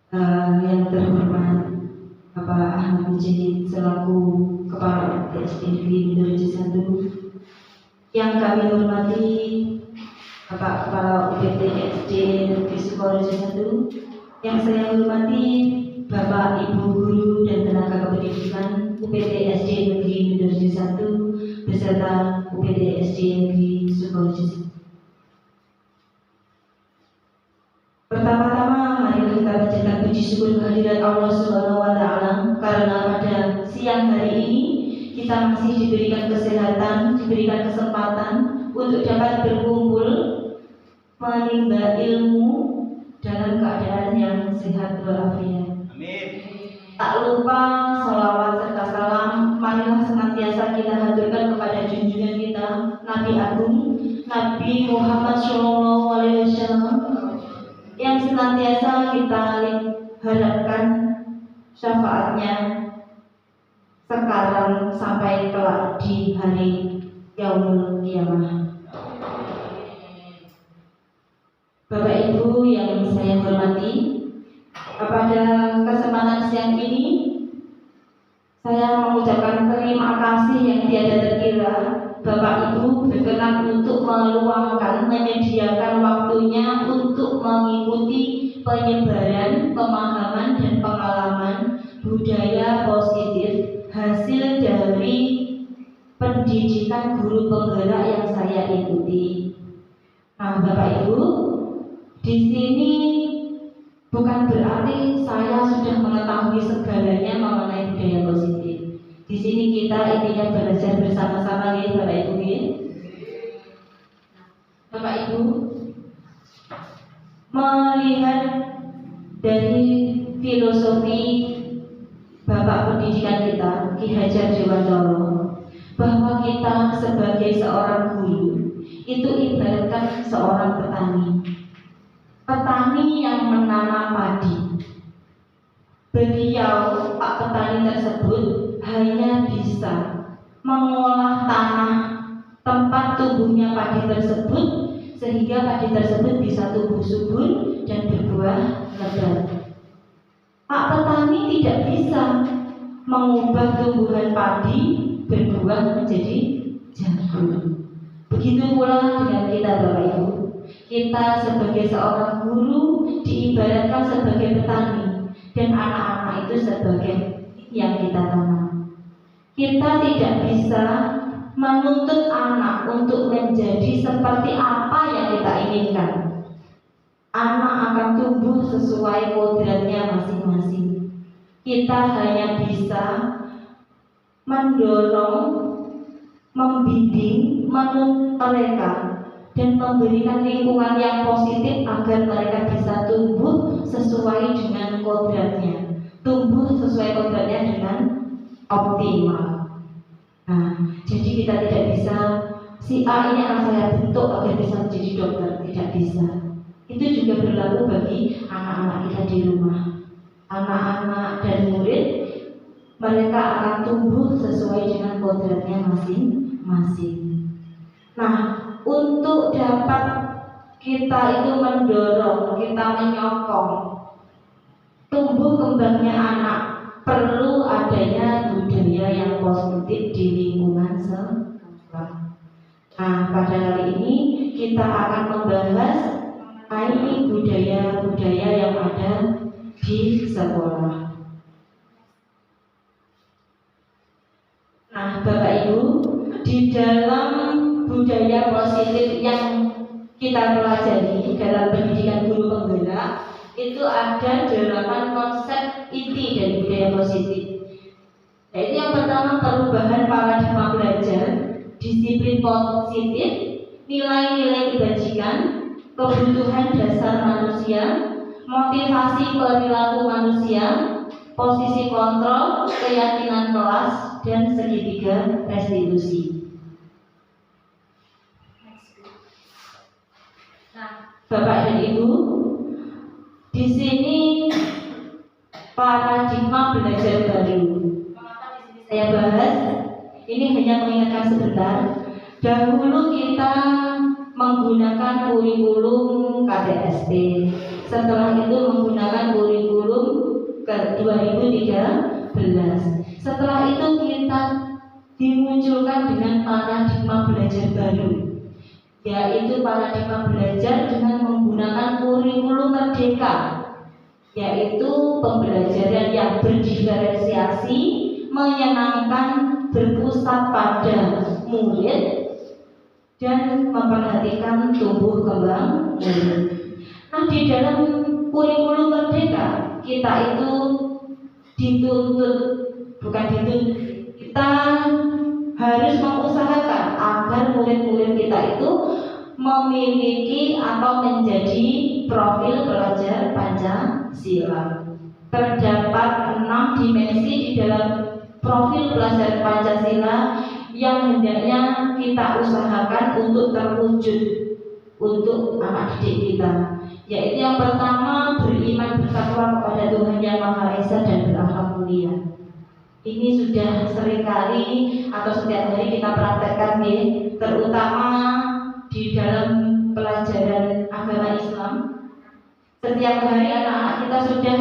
Yang terhormat Bapak Ahmad Mujahid selaku Kepala UPT Negeri Mindorejo 1, yang kami hormati Bapak Kepala UPT Negeri Sukorejo 1, yang saya hormati Bapak Ibu Guru dan Tenaga Kependidikan UPT SD Negeri Mindorejo 1 beserta UPT SD Negeri Sukorejo 1. Pertama-tama mari kita panjatkan puji syukur kehadirat Allah Subhanahu wa taala karena pada siang hari ini kita masih diberikan kesehatan, diberikan kesempatan untuk dapat berkumpul menimba ilmu dalam keadaan yang sehat walafiat. Amin. Tak lupa sholawat serta salam marilah senantiasa kita haturkan kepada junjungan kita Nabi Agung Nabi Muhammad SAW yang senantiasa kita harapkan syafaatnya sekarang sampai kelak di hari yaumul qiyamah. Bapak Ibu yang saya hormati, pada kesempatan siang ini saya mengucapkan terima kasih yang tiada terkira Bapak Ibu berkenan untuk meluangkan, menyediakan waktunya untuk mengikuti penyebaran pemahaman dan pengalaman budaya positif hasil dari pendidikan guru penggerak yang saya ikuti. Nah, Bapak Ibu, di sini bukan berarti saya sudah mengetahui segalanya mengenai budaya positif. Di sini kita intinya belajar bersama-sama ya Bapak Ibu ya. Bapak Ibu, melihat dari filosofi Bapak pendidikan kita Ki Hajar Dewantoro, bahwa kita sebagai seorang guru itu ibaratkan seorang petani yang menanam padi. Beliau, Pak petani tersebut, hanya bisa mengolah tanah tempat tumbuhnya padi tersebut sehingga padi tersebut bisa tumbuh subur dan berbuah lebat. Pak petani tidak bisa mengubah tumbuhan padi berbuah menjadi jagung. Begitu pula dengan kita Bapak Ibu. Kita sebagai seorang guru diibaratkan sebagai petani dan anak-anak itu sebagai yang kita tanam. Kita tidak bisa menuntut anak untuk menjadi seperti apa yang kita inginkan. Anak akan tumbuh sesuai kodratnya masing-masing. Kita hanya bisa mendorong, membimbing, menuntut mereka dan memberikan lingkungan yang positif agar mereka bisa tumbuh sesuai dengan kodratnya, tumbuh sesuai kodratnya dengan optimal. Nah, jadi kita tidak bisa si A ini akan saya bentuk agar bisa menjadi dokter, tidak bisa. Itu juga berlaku bagi anak-anak kita di rumah. Anak-anak dan murid, mereka akan tumbuh sesuai dengan kodratnya masing-masing. Nah, untuk dapat kita itu mendorong, kita menyokong tumbuh kembangnya anak, perlu adanya budaya yang positif di lingkungan sekolah. Nah, pada kali ini kita akan membahas mengenai budaya-budaya yang ada di sekolah. Nah, Bapak Ibu, di dalam budaya positif yang kita pelajari dalam pendidikan guru penggerak itu ada 8 konsep inti dari budaya positif. Yaitu yang pertama perubahan paradigma belajar, disiplin positif, nilai-nilai kebajikan, kebutuhan dasar manusia, motivasi perilaku manusia, posisi kontrol, keyakinan kelas, dan segitiga restitusi. Bapak dan Ibu, di sini paradigma belajar baru. Mengapa di sini saya bahas? Ini hanya mengingatkan sebentar. Dahulu kita menggunakan kurikulum KTSP. Setelah itu menggunakan kurikulum ke 2013. Setelah itu kita dimunculkan dengan paradigma belajar baru, yaitu paradigma belajar dengan menggunakan kurikulum merdeka, yaitu pembelajaran yang berdiferensiasi, menyenangkan, berpusat pada murid, dan memperhatikan tumbuh kembang murid. Nah, di dalam kurikulum merdeka kita itu kita harus mengusahakan agar murid-murid kita itu memiliki atau menjadi profil pelajar Pancasila. Terdapat 6 dimensi di dalam profil pelajar Pancasila yang hendaknya kita usahakan untuk terwujud untuk anak didik kita, yaitu yang pertama, beriman bertakwa kepada Tuhan Yang Maha Esa dan berakhlak mulia. Ini sudah seringkali atau setiap hari kita praktekkan, terutama di dalam pelajaran agama Islam. Setiap hari anak-anak kita sudah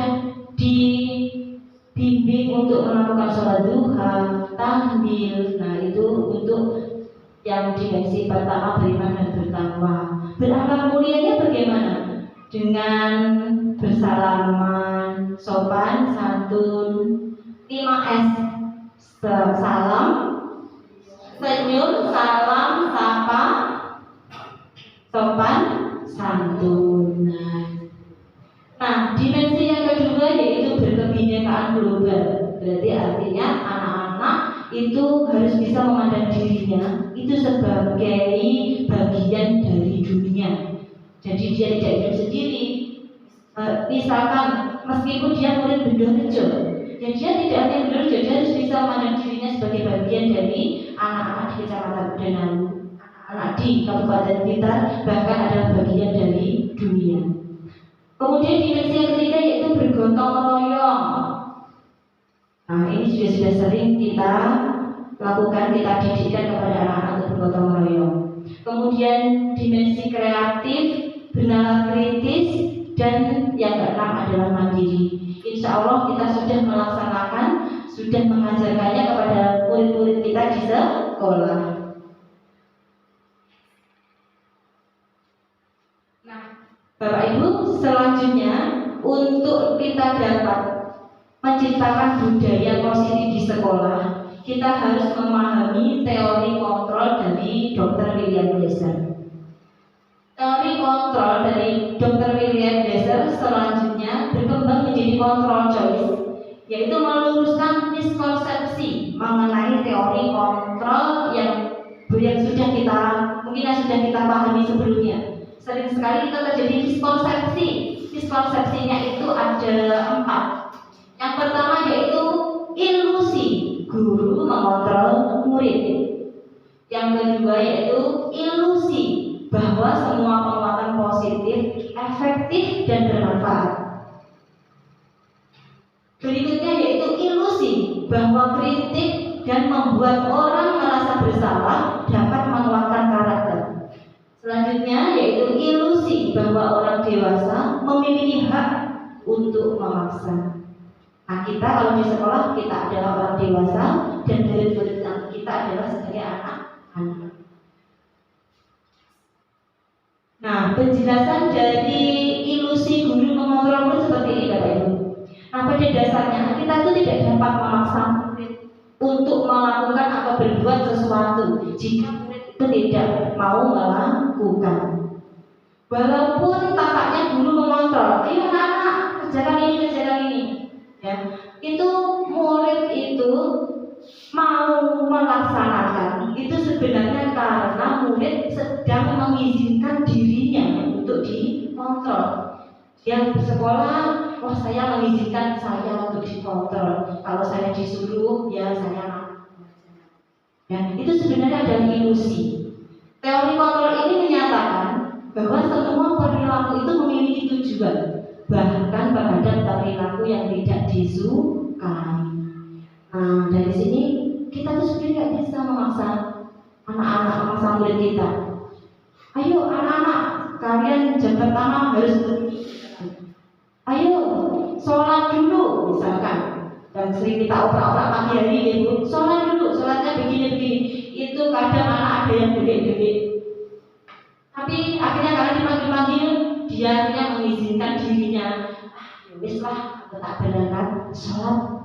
dibimbing untuk melakukan sholat duha, tahlil. Nah, itu untuk yang dimensi pertama, beriman dan bertakwa. Berakhlak mulianya bagaimana? Dengan bersalaman, sopan, santun, 5S. Salam, senyum, salam, sapa, sopan, santun. Nah, dimensi yang kedua yaitu berkebinekaan global. Berarti artinya anak-anak itu harus bisa memandang dirinya itu sebagai bagian dari dunia. Jadi dia tidak hidup sendiri. Misalkan meskipun dia murid Bendorejo, ya dia tidak hanya Bendorejo, dia harus bisa memandang dirinya sebagai bagian dari anak-anak di Kecamatan Benalu, anak di Kabupaten Blitar, bahkan adalah bagian dari dunia. Kemudian dimensi yang ketiga yaitu bergotong royong. Nah, ini sudah sering kita lakukan, kita didikkan kepada anak-anak untuk bergotong royong. Kemudian dimensi kreatif, bernalar kritis, dan yang keenam adalah mandiri. Insya Allah kita sudah melaksanakan, sudah mengajarkannya kepada murid-murid kita di sekolah. Nah, Bapak Ibu, selanjutnya untuk kita dapat menciptakan budaya positif di sekolah, kita harus memahami teori kontrol dari Dr. William Glasser. Teori kontrol dari Dr. William Glasser selanjutnya berkembang menjadi control choice, yaitu meluruskan miskonsepsi mengenai teori kontrol yang sudah kita pahami sebelumnya. Sering sekali kita terjadi miskonsepsi. Miskonsepsinya itu ada 4. Yang pertama yaitu ilusi guru mengontrol murid. Yang kedua yaitu ilusi bahwa semua penguatan positif efektif dan bermanfaat. Berikutnya yaitu ilusi bahwa kritik dan membuat orang merasa bersalah dapat menguatkan karakter. Selanjutnya yaitu ilusi bahwa orang dewasa memiliki hak untuk memaksa. Nah, kita kalau di sekolah kita adalah orang dewasa dan murid-murid kita adalah sebagai anak-anak. Nah, penjelasan dari ilusi guru mengontrol murid seperti ini, Bapak Ibu. Nah, pada dasarnya kita itu tidak dapat memaksa murid untuk melakukan atau berbuat sesuatu jika murid itu tidak mau melakukan. Walaupun tampaknya guru mengontrol, ayo anak-anak kerjakan ini, ya, itu murid itu mau melaksanakan itu sebenarnya karena murid sedang mengizinkan dirinya untuk dikontrol. Yang bersekolah, oh saya mengizinkan saya untuk dikontrol. Kalau saya disuruh, ya saya. Ya, itu sebenarnya adalah ilusi. Teori kontrol ini menyatakan bahwa semua perilaku itu memiliki tujuan, bahkan terhadap perilaku yang tidak disukai. Nah, dari sini kita tuh sebenarnya nggak bisa memaksa anak-anak, memaksa murid kita. Ayo anak-anak, kalian jam pertama harus begini. Ayo sholat dulu misalkan. Dan sering kita oprek-oprek pagi hari ibu, sholat dulu, sholatnya begini-begini. Itu kadang anak ada yang gede-gede. Tapi akhirnya karena dipanggil-panggil, dia akhirnya mengizinkan dirinya. Wis lah, aku tak berangkat sholat.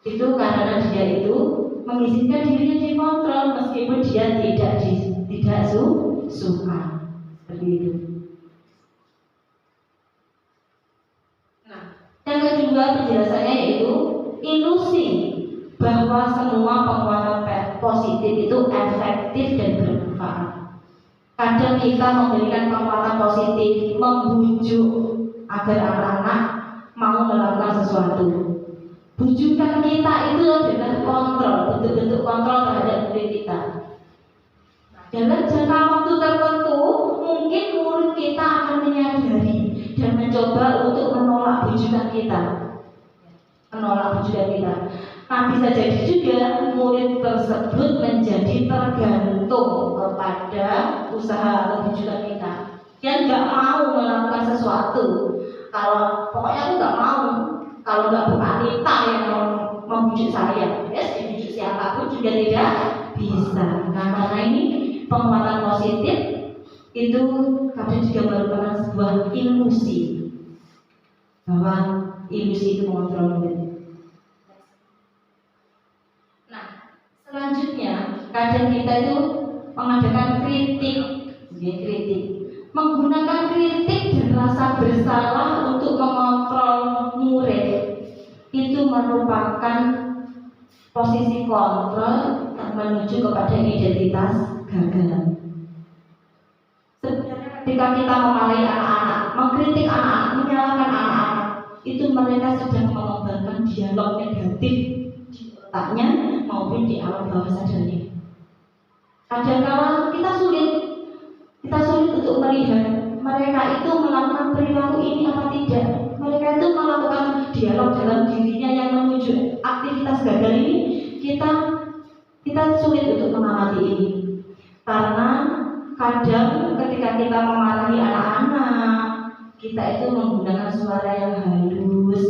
Itu karena dia itu mengizinkan dirinya dikontrol meskipun dia tidak suka. Seperti itu. Yang kedua penjelasannya yaitu ilusi bahwa semua penguatan positif itu efektif dan bermanfaat. Kadang kita memberikan penguatan positif, membujuk agar anak-anak mau melakukan sesuatu. Bujukan kita itu adalah kontrol, bentuk-bentuk kontrol terhadap murid kita. Dalam jangka waktu tertentu, mungkin murid kita akan menyadari dan mencoba untuk menolak bujukan kita. Nah, bisa jadi juga murid tersebut menjadi tergantung kepada usaha atau bujukan kita. Dia nggak mau melakukan sesuatu. Kalau pokoknya aku nggak mau, kalau nggak Bu Anita yang membujuk saya, dibujuk siapapun juga tidak bisa. Nah, karena ini penguatan positif itu kadang juga merupakan sebuah ilusi bahwa ilusi itu mengontrol murid. Nah, selanjutnya kadang kita itu mengadakan kritik, menggunakan kritik dan rasa bersalah untuk mengontrol murid. Itu merupakan posisi kontrol yang menuju kepada identitas gagal. Sebenarnya ketika kita memarahi anak-anak, mengkritik anak-anak, menyalahkan anak-anak, itu mereka sedang mengembangkan dialog negatif di otaknya maupun di alam bawah sadarnya. Kadang-kala kita sulit untuk melihat mereka itu melakukan perilaku ini apa tidak. Mereka itu melakukan dialog dalam dirinya yang menuju aktivitas gagal ini. Kita sulit untuk mengamati ini, karena kadang ketika kita memarahi anak-anak, kita itu menggunakan suara yang halus.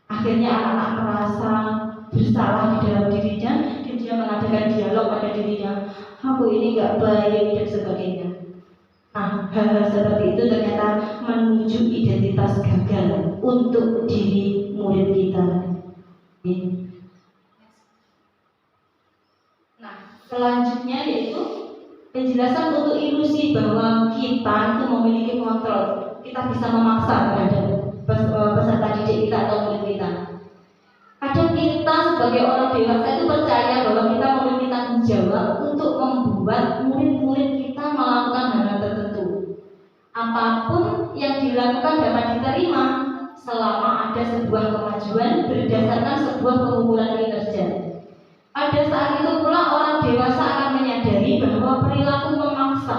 Akhirnya anak-anak merasa bersalah di dalam dirinya, dan dia mengadakan dialog pada dirinya, aku ini nggak baik dan sebagainya. Nah, hal-hal seperti itu ternyata menuju identitas gagal untuk diri murid kita. Nah, selanjutnya yaitu penjelasan untuk ilusi bahwa kita itu memiliki kontrol. Kita bisa memaksa terhadap peserta didik kita atau murid kita. Kadang kita sebagai orang dewasa itu percaya bahwa kita memiliki tanggung jawab untuk membuat murid-murid kita melakukan hal tertentu. Apapun yang dilakukan dapat diterima selama ada sebuah kemajuan berdasarkan sebuah pengukuran kinerja. Pada saat itu pula orang dewasa akan menyadari bahwa perilaku memaksa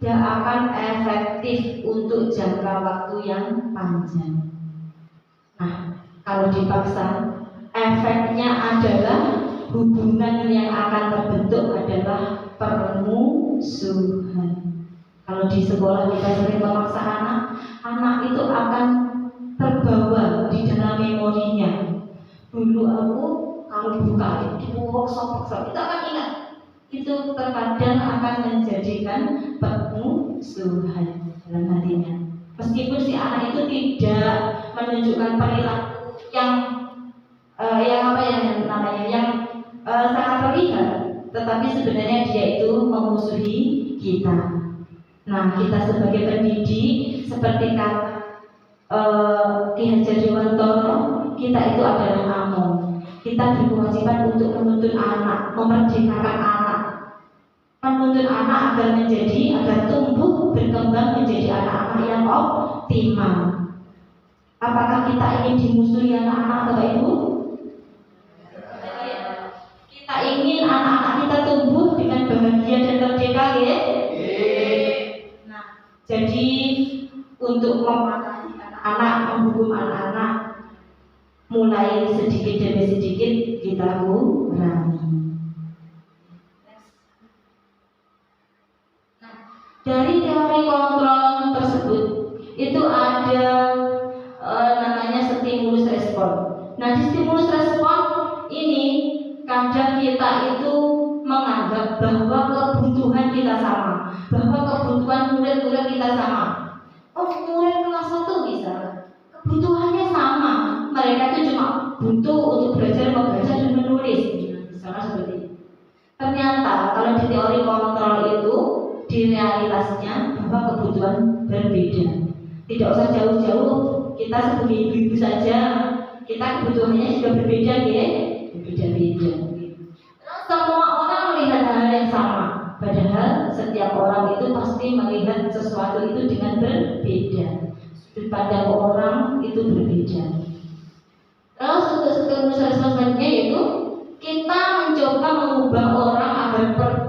tidak akan efektif untuk jangka waktu yang panjang. Nah, kalau dipaksa, efeknya adalah hubungan yang akan terbentuk adalah permusuhan. Kalau di sekolah kita sering memaksa anak itu akan terbawa di dalam memorinya. Dulu aku kalau buka dipukul kita akan ingat. Itu terkadang akan menjadikan permusuhan dalam hatinya. Meskipun si anak itu tidak menunjukkan perilaku yang sangat terlihat, tetapi sebenarnya dia itu memusuhi kita. Nah, kita sebagai pendidik, seperti kata Ki Hajar Dewantono, kita itu adalah among. Kita berkewajiban untuk menuntun anak, memerdekakan anak, menuntun anak agar tumbuh berkembang menjadi anak-anak yang optimal. Apakah kita ingin dimusuhi anak-anak, Bapak Ibu? Kita ingin anak-anak kita tumbuh dengan bahagia dan merdeka, ya? Nah, jadi untuk memarahi anak-anak, menghukum anak-anak, mulai sedikit demi sedikit kita kurangi. Dari teori kontrol tersebut itu ada namanya stimulus respon. Nah, di stimulus respon ini kadang kita itu menganggap bahwa kebutuhan kita sama, bahwa kebutuhan murid-murid kita sama. Oh, murid kelas 1 misalnya, kebutuhannya sama, mereka itu cuma butuh untuk belajar membaca dan menulis, misalnya seperti itu. Ternyata kalau di teori kontrol itu di realitasnya bahwa kebutuhan berbeda. Tidak usah jauh-jauh, kita sebagai ibu-ibu saja, kita kebutuhannya sudah berbeda, ya, berbeda-beda. Semua orang melihat hal yang sama, padahal setiap orang itu pasti melihat sesuatu itu dengan berbeda. Sudut pandang orang itu berbeda. Terus untuk stimulus respon selanjutnya yaitu kita mencoba mengubah orang agar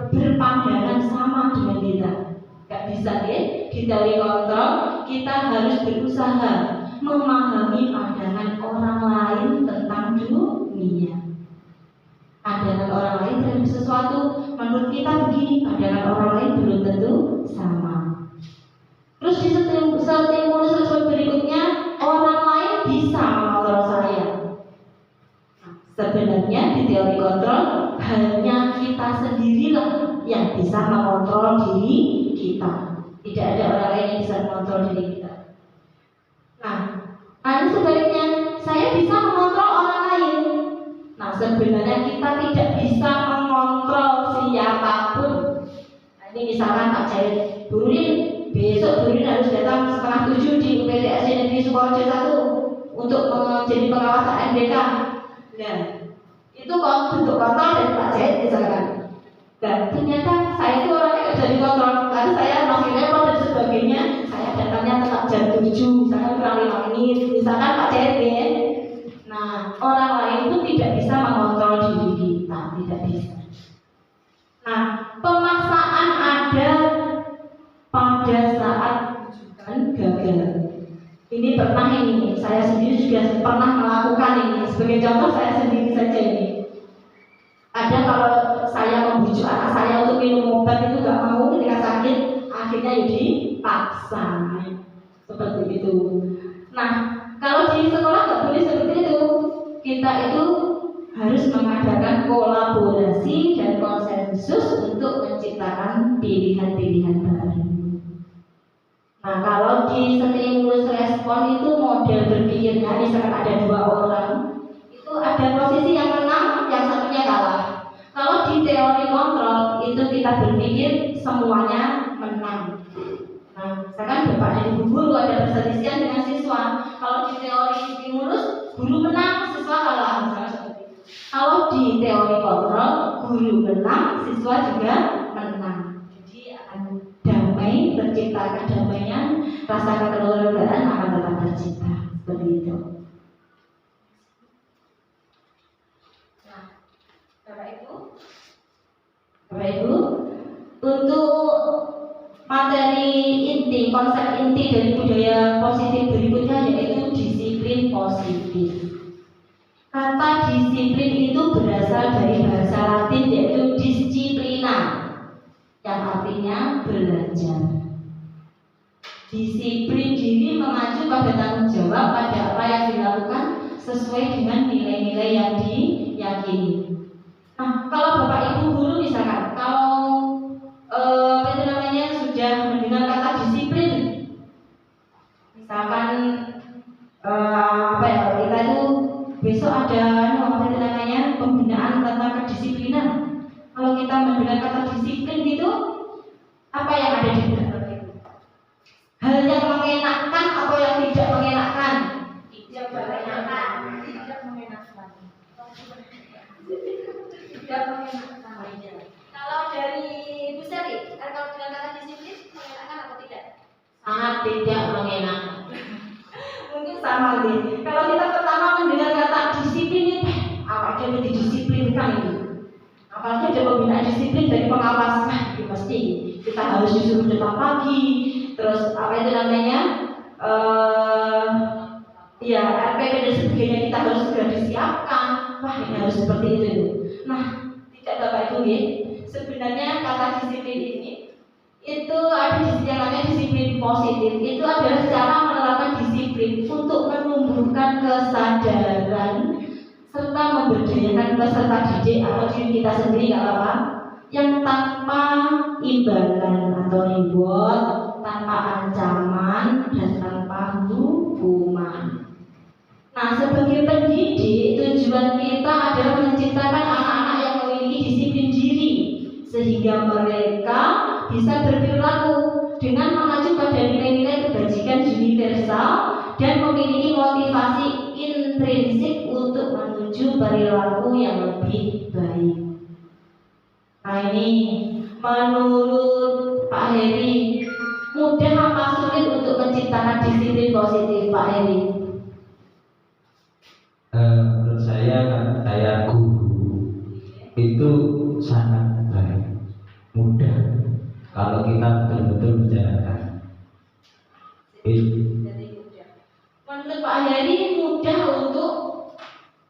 berpandangan sama dengan kita. Gak bisa, ya, di teori kontrol kita harus berusaha memahami pandangan orang lain tentang dunia. Pandangan orang lain terhadap sesuatu menurut kita begini, pandangan orang lain belum tentu sama. Terus di stimulus respon berikutnya, orang lain bisa mengontrol saya. Sebenarnya di teori kontrol hanya kita sendirilah yang bisa mengontrol diri kita. Tidak ada orang lain yang bisa mengontrol diri kita. Nah, sebaliknya saya bisa mengontrol orang lain. Nah, sebenarnya kita tidak bisa mengontrol siapapun. Nah, ini misalkan Pak Jahit, Burin, besok Burin harus datang 6:30 di UPTSD Negeri Sukoharjo 1 untuk menjadi pengawas ANBK. Nah, itu bentuk kontrol dari Pak Jahit misalkan. Dan ternyata saya itu orangnya gak jadi kontrol, lalu saya masih repot dan sebagainya. Saya datangnya tetap jam 7, misalkan kurang 5 menit, misalkan Pak Jahit, ya. Nah, orang lain pun tidak bisa mengontrol diri kita, tidak bisa. Nah, pemaksaan ada pada saat rujukan gagal. Ini pernah ini, saya sendiri juga pernah melakukan ini. Sebagai contoh saya sendiri saja ini. Ada kalau saya membujuk anak saya untuk minum obat itu gak mau ketika sakit, akhirnya ya dipaksa. Seperti itu. Nah, kalau di sekolah gak boleh seperti itu. Kita itu harus mengadakan kolaborasi dan konsensus untuk menciptakan pilihan-pilihan baru. Nah, kalau di stimulus respon itu model berpikirnya, misalkan ada 2 orang, itu ada posisi yang menang, yang satunya kalah. Kalau di teori kontrol itu kita berpikir semuanya menang. Nah, misalkan bapak dan ibu guru ada perselisihan dengan siswa. Kalau di teori stimulus, guru menang, siswa kalah, misalnya seperti itu. Kalau di teori kontrol, guru menang, siswa juga menang. Jadi akan damai, tercipta kedamaian, rasa kekeluargaan akan tetap tercipta. Seperti itu. Nah, Bapak Ibu, untuk materi inti, konsep inti dari budaya positif berikutnya yaitu disiplin positif. Kata disiplin itu berasal dari bahasa Latin yaitu disciplina, yang artinya belajar. Disiplin diri mengacu pada tanggung jawab pada apa yang dilakukan sesuai dengan nilai-nilai yang diyakini. Nah, kalau Bapak Ibu guru misalkan, kalau sudah mendengar kata disiplin, misalkan kita itu besok ada pembinaan tentang kedisiplinan. Kalau kita mendengar kata disiplin gitu, apa yang ada di benak Bapak Ibu? Hal yang mengenakan atau yang tidak mengenakan? Tidak mengenakan. Tidak mengenakan. Tidak mengenakan. Kalau dari Bu Sari, kalau dengan kata disiplin mengenakan atau tidak? Sangat tidak mengenakan. Mungkin sama nih. Kalau kita pertama mendengar kata disiplin, apa dia didisiplinkan ini? Apalagi ada pembinaan disiplin dari pengawas, pasti kita harus disuruh datang pagi. Terus apa itu namanya? RPP dan sebagainya kita harus sudah disiapkan. Wah, ini harus seperti itu. Nah, tidak Bapak Ibu ya. Sebenarnya kata disiplin ini itu ada di setiap kaitannya disiplin positif itu adalah cara menerapkan disiplin untuk menumbuhkan kesadaran serta memberdayakan peserta didik atau diri kita sendiri, nggak apa-apa, yang tanpa imbalan atau reward, tanpa ancaman dan tanpa hukuman. Nah, sebagai pendidik, tujuan kita adalah menciptakan anak-anak yang memiliki disiplin diri sehingga mereka bisa berperilaku dengan mengacu pada nilai-nilai kebajikan universal dan memiliki motivasi intrinsik untuk menuju perilaku yang lebih baik. Nah, ini menurut Pak Heri, mudah apa sulit untuk menciptakan disiplin positif, Pak Heri? Menurut saya guru itu sangat baik, mudah kalau kita betul-betul menjalankan. Menurut Pak Heri mudah untuk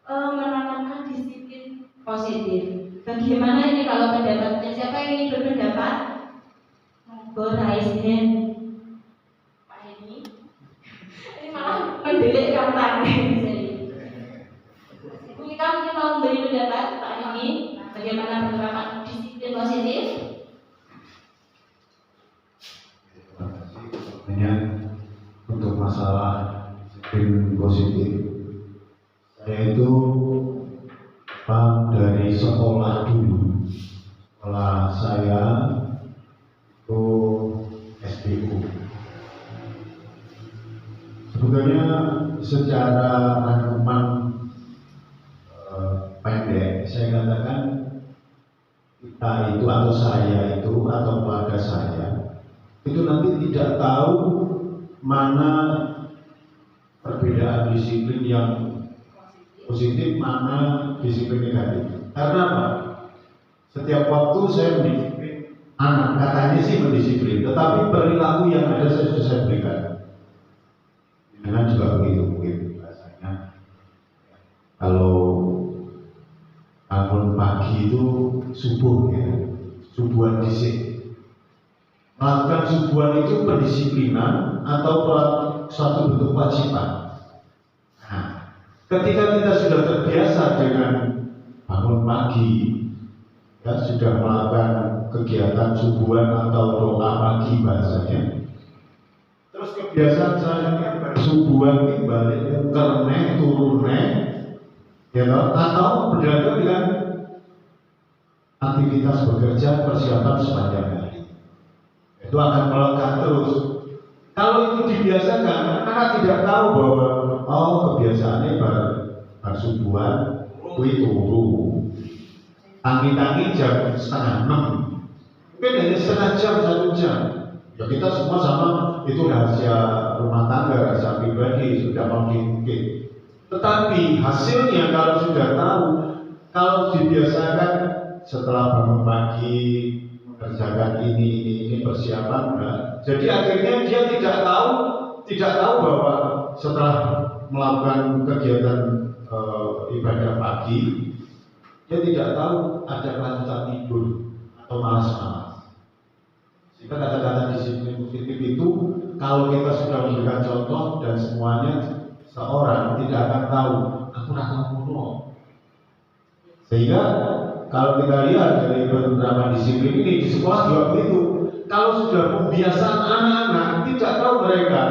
menanamkan disiplin positif. Bagaimana ini kalau pendapatnya? Siapa yang ingin berpendapat? Raise hand. Pak Heri. Ini malah mendelik kamu tangan. Kita mungkin mau memberi pendapat Pak Heri. Bagaimana penerapan disiplin positif? Hanya untuk masalah disiplin positif, saya itu dari sekolah dulu. Sekolah saya itu SBU. Sebetulnya secara rangkuman pendek saya katakan kita itu atau saya itu atau keluarga saya itu nanti tidak tahu mana perbedaan disiplin yang positif, mana disiplin negatif. Karena apa? Setiap waktu saya mendisiplin anak, katanya sih mendisiplin, tetapi perilaku yang ada saya sudah saya berikan. Dengan juga begitu mungkin rasanya. Kalau bangun pagi itu subuh ya, subuhan disik. Melakukan subuhan itu pendisiplinan atau suatu bentuk kewajiban. Nah, ketika kita sudah terbiasa dengan bangun pagi, ya sudah melakukan kegiatan subuhan atau doa pagi bahasanya, terus kebiasaan selanjutnya bersubuhan ini balik karena turunnya, ya atau berdagang dengan aktivitas bekerja persiapan sepanjang hari, itu akan melekat terus. Kalau itu dibiasakan, anak tidak tahu bahwa kebiasaannya bersubuhan itu turu. Tangi-tangi jam 5:30, mungkin hanya setengah jam, 1 jam. Ya kita semua sama, itu rahasia rumah tangga, rahasia pribadi, sudah mungkin. Tetapi hasilnya kalau sudah tahu, kalau dibiasakan setelah bangun pagi mengerjakan ini persiapan, nah, jadi akhirnya dia tidak tahu bahwa setelah melakukan kegiatan ibadah pagi, dia tidak tahu ada kelanjutan tidur atau malas-malas. Sehingga kata-kata disiplin positif itu kalau kita sudah memberikan contoh dan semuanya, seorang tidak akan tahu aku akan kuno. Sehingga kalau kita lihat dari beberapa disiplin ini di sekolah juga begitu. Kalau sudah pembiasaan anak-anak tidak tahu mereka,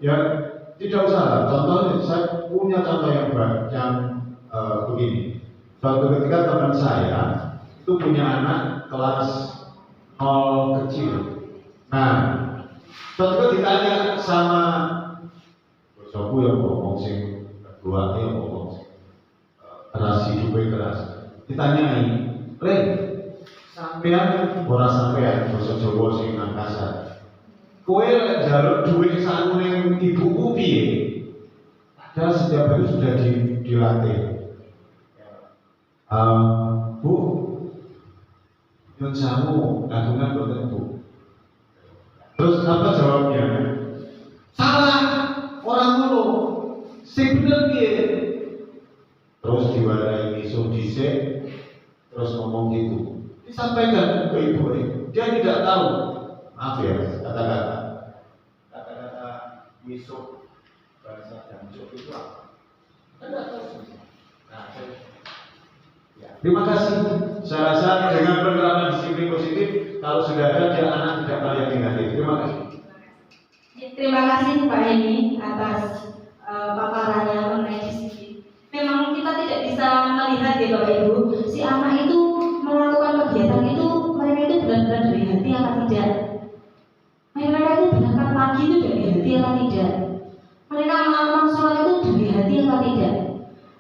ya tidak usah. Contohnya saya punya contoh yang begini. Suatu ketika teman saya itu punya anak kelas 0 kecil. Nah, suatu ketika ditanya sama bosoku yang ngomong sing kedua yang ngomong keras hidupnya keras. Ditanyai, Ren, sampean ora sampean basa Jawa sing kasar. Kowe njaluk duit sakune ibuku piye? Padahal setiap hari sudah dilatih. Bu, yang jamu lakukan boten Bu. Terus apa jawabnya? Salah, orang ngono. Sing bener piye? Terus diwarai isu dhisik, terus ngomong gitu. Disampaikan ke ibu, dia tidak tahu maaf ya, kata-kata wisuk bahasa jancuk itu apa? Nah, ya. Terima kasih. Saya rasa dengan penerapan disiplin positif, kalau sudah ada dia anak tidak mau yang negatif. Terima kasih. Terima kasih Pak Heni atas paparannya mengenai disiplin. Memang kita tidak bisa melihat ya Bapak Ibu, si anak itu melakukan kegiatan itu, mereka itu benar-benar dari hati atau tidak. Mereka itu berangkat pagi itu dari hati atau tidak. Mereka melakukan sholat itu dari hati atau tidak.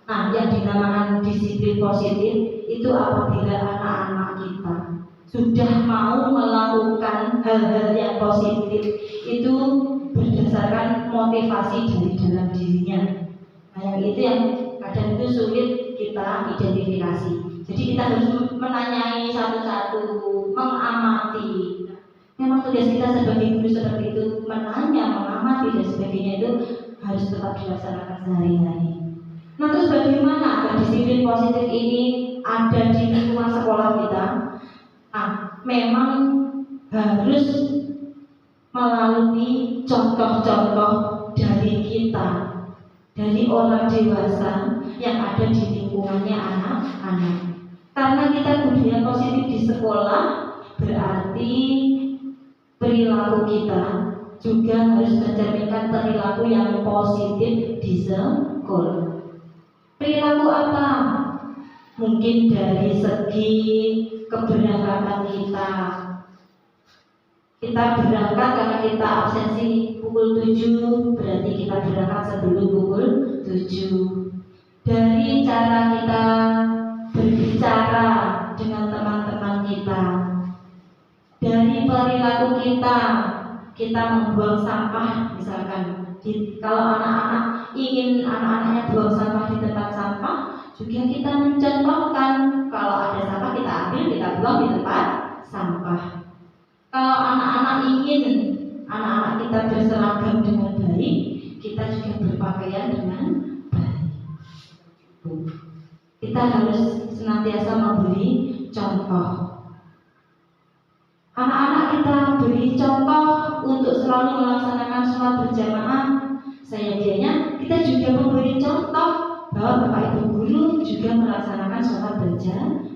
Nah, yang dinamakan disiplin positif itu apabila anak-anak kita sudah mau melakukan hal-hal yang positif itu berdasarkan motivasi dari dalam dirinya. Nah, yang itu yang kadang itu sulit kita identifikasi. Jadi kita harus menanyai satu-satu, mengamati. Memang tugas kita sebagai guru seperti itu, menanya, mengamati dan sebagainya itu harus tetap dilaksanakan sehari-hari. Nah, terus bagaimana agar disiplin positif ini ada di lingkungan sekolah kita? Nah, memang harus melalui contoh-contoh dari kita, dari orang dewasa yang ada di lingkungannya anak-anak. Karena kita budaya positif di sekolah, berarti perilaku kita juga harus mencerminkan perilaku yang positif di sekolah. Perilaku apa? Mungkin dari segi keberangkatan kita. Kita berangkat karena kita absensi pukul 7, berarti kita berangkat sebelum pukul 7. Dari cara kita berbicara dengan teman-teman kita, dari perilaku kita membuang sampah misalkan. Kalau anak-anak ingin anak-anaknya buang sampah di tempat sampah, juga kita mencontohkan kalau ada sampah kita ambil, kita buang di tempat sampah. Kalau anak-anak ingin anak-anak kita berseragam dengan baik, kita juga berpakaian dengan baik. Kita harus senantiasa memberi contoh. Anak-anak kita beri contoh untuk selalu melaksanakan sholat berjamaah. Sayangnya kita juga memberi contoh bahwa Bapak Ibu guru juga melaksanakan sholat berjamaah.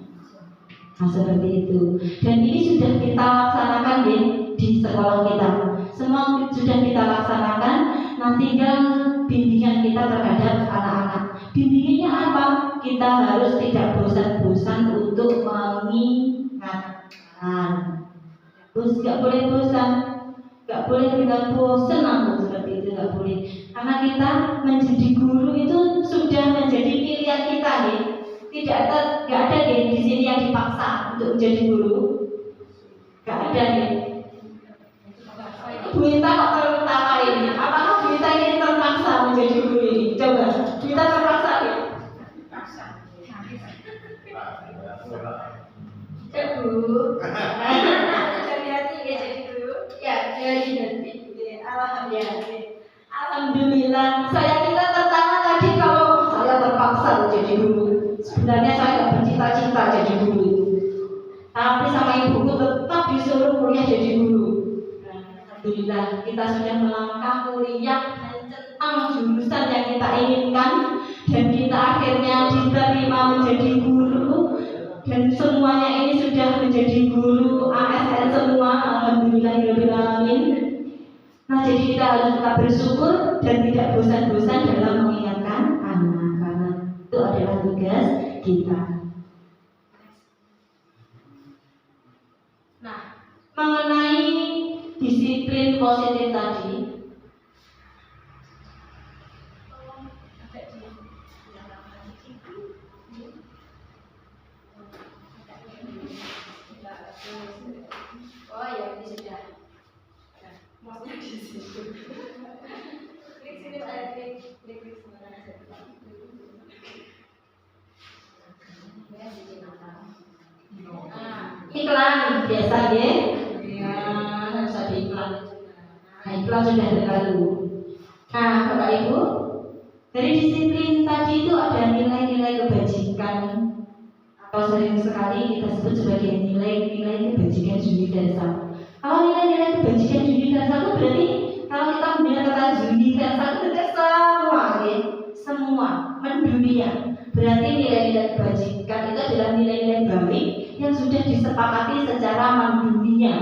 Nah, seperti itu. Dan ini sudah kita laksanakan di sekolah kita. Semua sudah kita laksanakan. Nah, tinggal bimbingan kita terhadap anak-anak. Bimbingannya apa? Kita harus tidak bosan-bosan untuk mengingatkan. Gak boleh bosan, gak boleh bilang bosan aku seperti itu, gak boleh. Karena kita menjadi guru itu sudah menjadi pilihan kita nih. Gak ada di sini yang dipaksa untuk menjadi guru. Gak ada nih. Bu Ita kok terutama ini? Apakah Bu Ita ini terpaksa menjadi guru ini? Coba, Bu Ita terpaksa nih? Bu. Alhamdulillah, saya kita pertama tadi kalau saya terpaksa jadi guru. Sebenarnya saya nggak bercita-cita jadi guru, tapi sama ibuku tetap disuruh kuliah jadi guru. Alhamdulillah, kita sudah melangkah kuliah tentang jurusan yang kita inginkan, dan kita akhirnya diterima menjadi guru, dan semuanya ini sudah menjadi guru ASN semua. Alhamdulillahirobbilalamin. Nah, jadi kita harus tetap bersyukur dan tidak bosan-bosan dalam mengingatkan anak, karena itu adalah tugas kita. Nah, mengenai disiplin positif tadi, oh ya, ini sudah. Maksudnya di situ. Klik sini saya klik sebenarnya saya. Iklan biasa ya. Ya, harus ada iklan. Nah, iklan sudah terlalu. Nah, Bapak Ibu, dari disiplin tadi itu ada nilai-nilai kebajikan, atau sering sekali kita sebut sebagai nilai-nilai kebajikan universal. Kalau nilai-nilai kebajikan universal itu berarti kalau kita mendengar kata universal itu berarti semua, ya? Semua mendunia. Berarti nilai-nilai kebajikan itu adalah nilai-nilai baik yang sudah disepakati secara mendunia.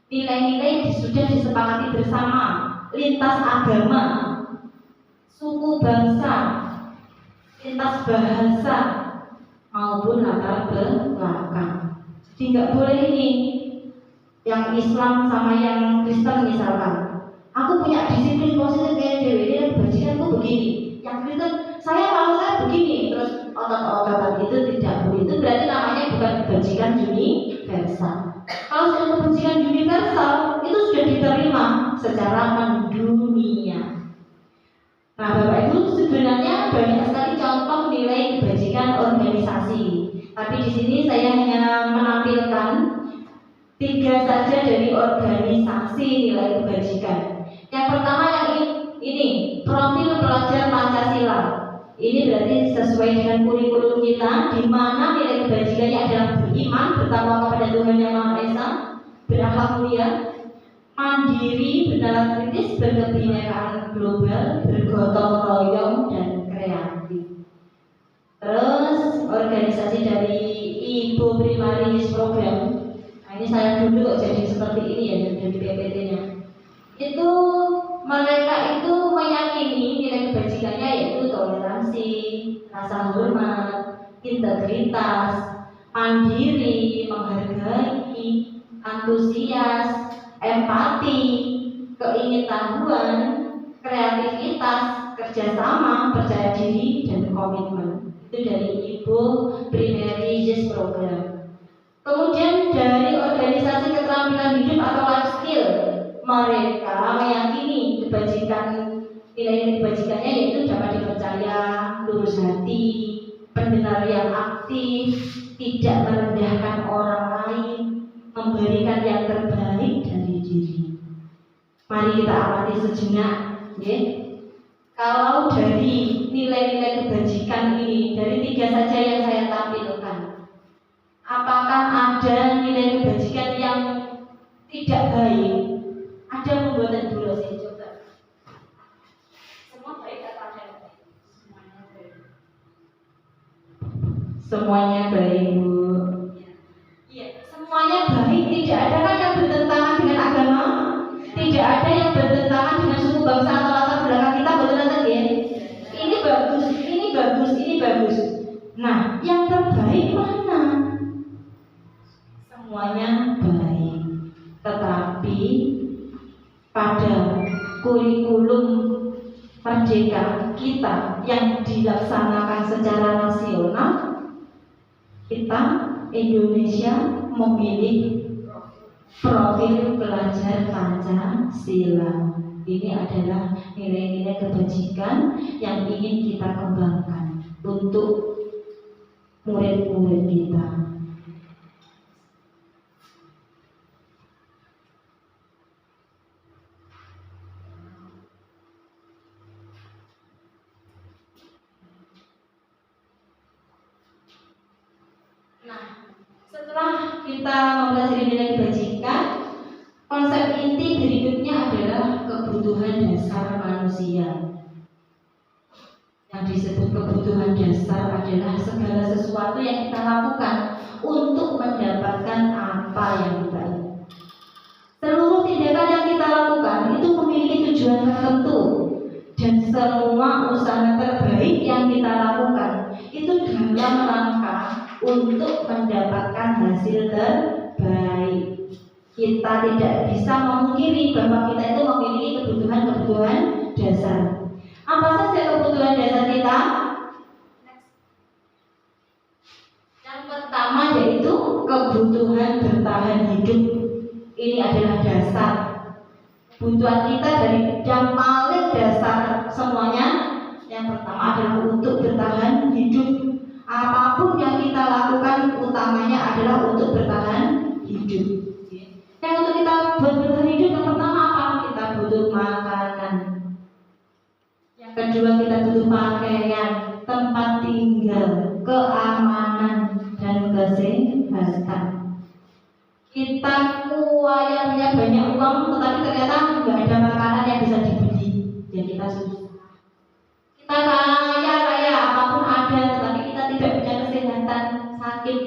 Nilai-nilai yang sudah disepakati bersama, lintas agama, suku bangsa, lintas bahasa maupun latar belakang. Jadi nggak boleh ini yang Islam sama yang Kristen misalkan. Aku punya disiplin positif kayak dewe, ini kebajikanku begini. Yang Kristen, kalau saya begini, terus otot-ototan itu tidak boleh. Itu berarti namanya bukan kebajikan universal. Kalau sudah kebajikan universal, itu sudah diterima secara mendunia. Nah, Bapak Ibu, sebenarnya banyak sekali contoh nilai kebajikan organisasi. Tapi di sini saya hanya menampilkan 3 saja dari organisasi nilai kebajikan. Yang pertama yang ini profil pelajar Pancasila. Ini berarti sesuai dengan kurikulum kita, di mana nilai kebajikannya adalah beriman, bertakwa kepada Tuhan Yang Maha Esa, berakhlak mulia, mandiri, bernalar kritis, berkebinekaan global, bergotong royong, dan kreatif. Terus organisasi dari Ibu Primaris Program. Nah, ini saya dulu kok jadi seperti ini ya dari PPT-nya. Itu mereka itu meyakini nilai kebajikannya yaitu toleransi, rasa hormat, integritas, mandiri, menghargai, antusias, empati, keingintahuan, kreativitas, kerjasama, percaya diri, dan komitmen. Itu dari Ibu Primaries Program. Kemudian dari organisasi keterampilan hidup atau life skill, mereka meyakini nilai kebajikannya yaitu dapat dipercaya, lurus hati, pendengar yang aktif, tidak merendahkan orang lain, memberikan yang terbaik dari diri. Mari kita amati sejenak, ya. Kalau dari nilai-nilai kebajikan ini, dari 3 saja yang saya tampilkan, apakah ada nilai kebajikan yang tidak baik? Ada pembuatan dulu saya coba. Semua baik atau ada? Semuanya baik. Semuanya baik, Bu. Iya, semuanya baik. Tidak ada kan yang bertentangan dengan agama? Tidak ada yang bertentangan dengan suku bangsa atau latar belakang kita, betul-betul ya? Ini bagus, ini bagus, ini bagus. Nah, yang terbaik mana? Semuanya baik, tetapi pada kurikulum merdeka kita yang dilaksanakan secara nasional, kita Indonesia memilih profil pelajar Pancasila. Ini adalah nilai-nilai kebajikan yang ingin kita kembangkan untuk murid-murid kita. Setelah kita mempelajari nilai kebajikan, konsep inti berikutnya adalah kebutuhan dasar manusia. Yang disebut kebutuhan dasar adalah segala sesuatu yang kita lakukan untuk mendapatkan apa yang kita ingin. Seluruh tindakan yang kita lakukan itu memiliki tujuan tertentu, dan semua usaha terbaik yang kita lakukan itu dalam rangka untuk mendapatkan hasil terbaik. Kita tidak bisa memungkiri bahwa kita itu memiliki kebutuhan-kebutuhan dasar. Apa saja kebutuhan dasar kita? Yang pertama yaitu kebutuhan bertahan hidup. Ini adalah dasar. Kebutuhan kita dari yang paling dasar semuanya. Yang pertama adalah untuk bertahan hidup. Apapun yang kita lakukan utamanya adalah untuk bertahan hidup. Yang untuk kita bertahan hidup yang pertama apa? Kita butuh makanan. Yang kedua kita butuh pakaian, tempat tinggal, keamanan, dan kesehatan. Kita punya banyak uang, tetapi ternyata nggak ada makanan yang bisa dibeli, dan kita susah. Kita kaya apapun ada, tetapi kita tidak punya kesehatan, sakit.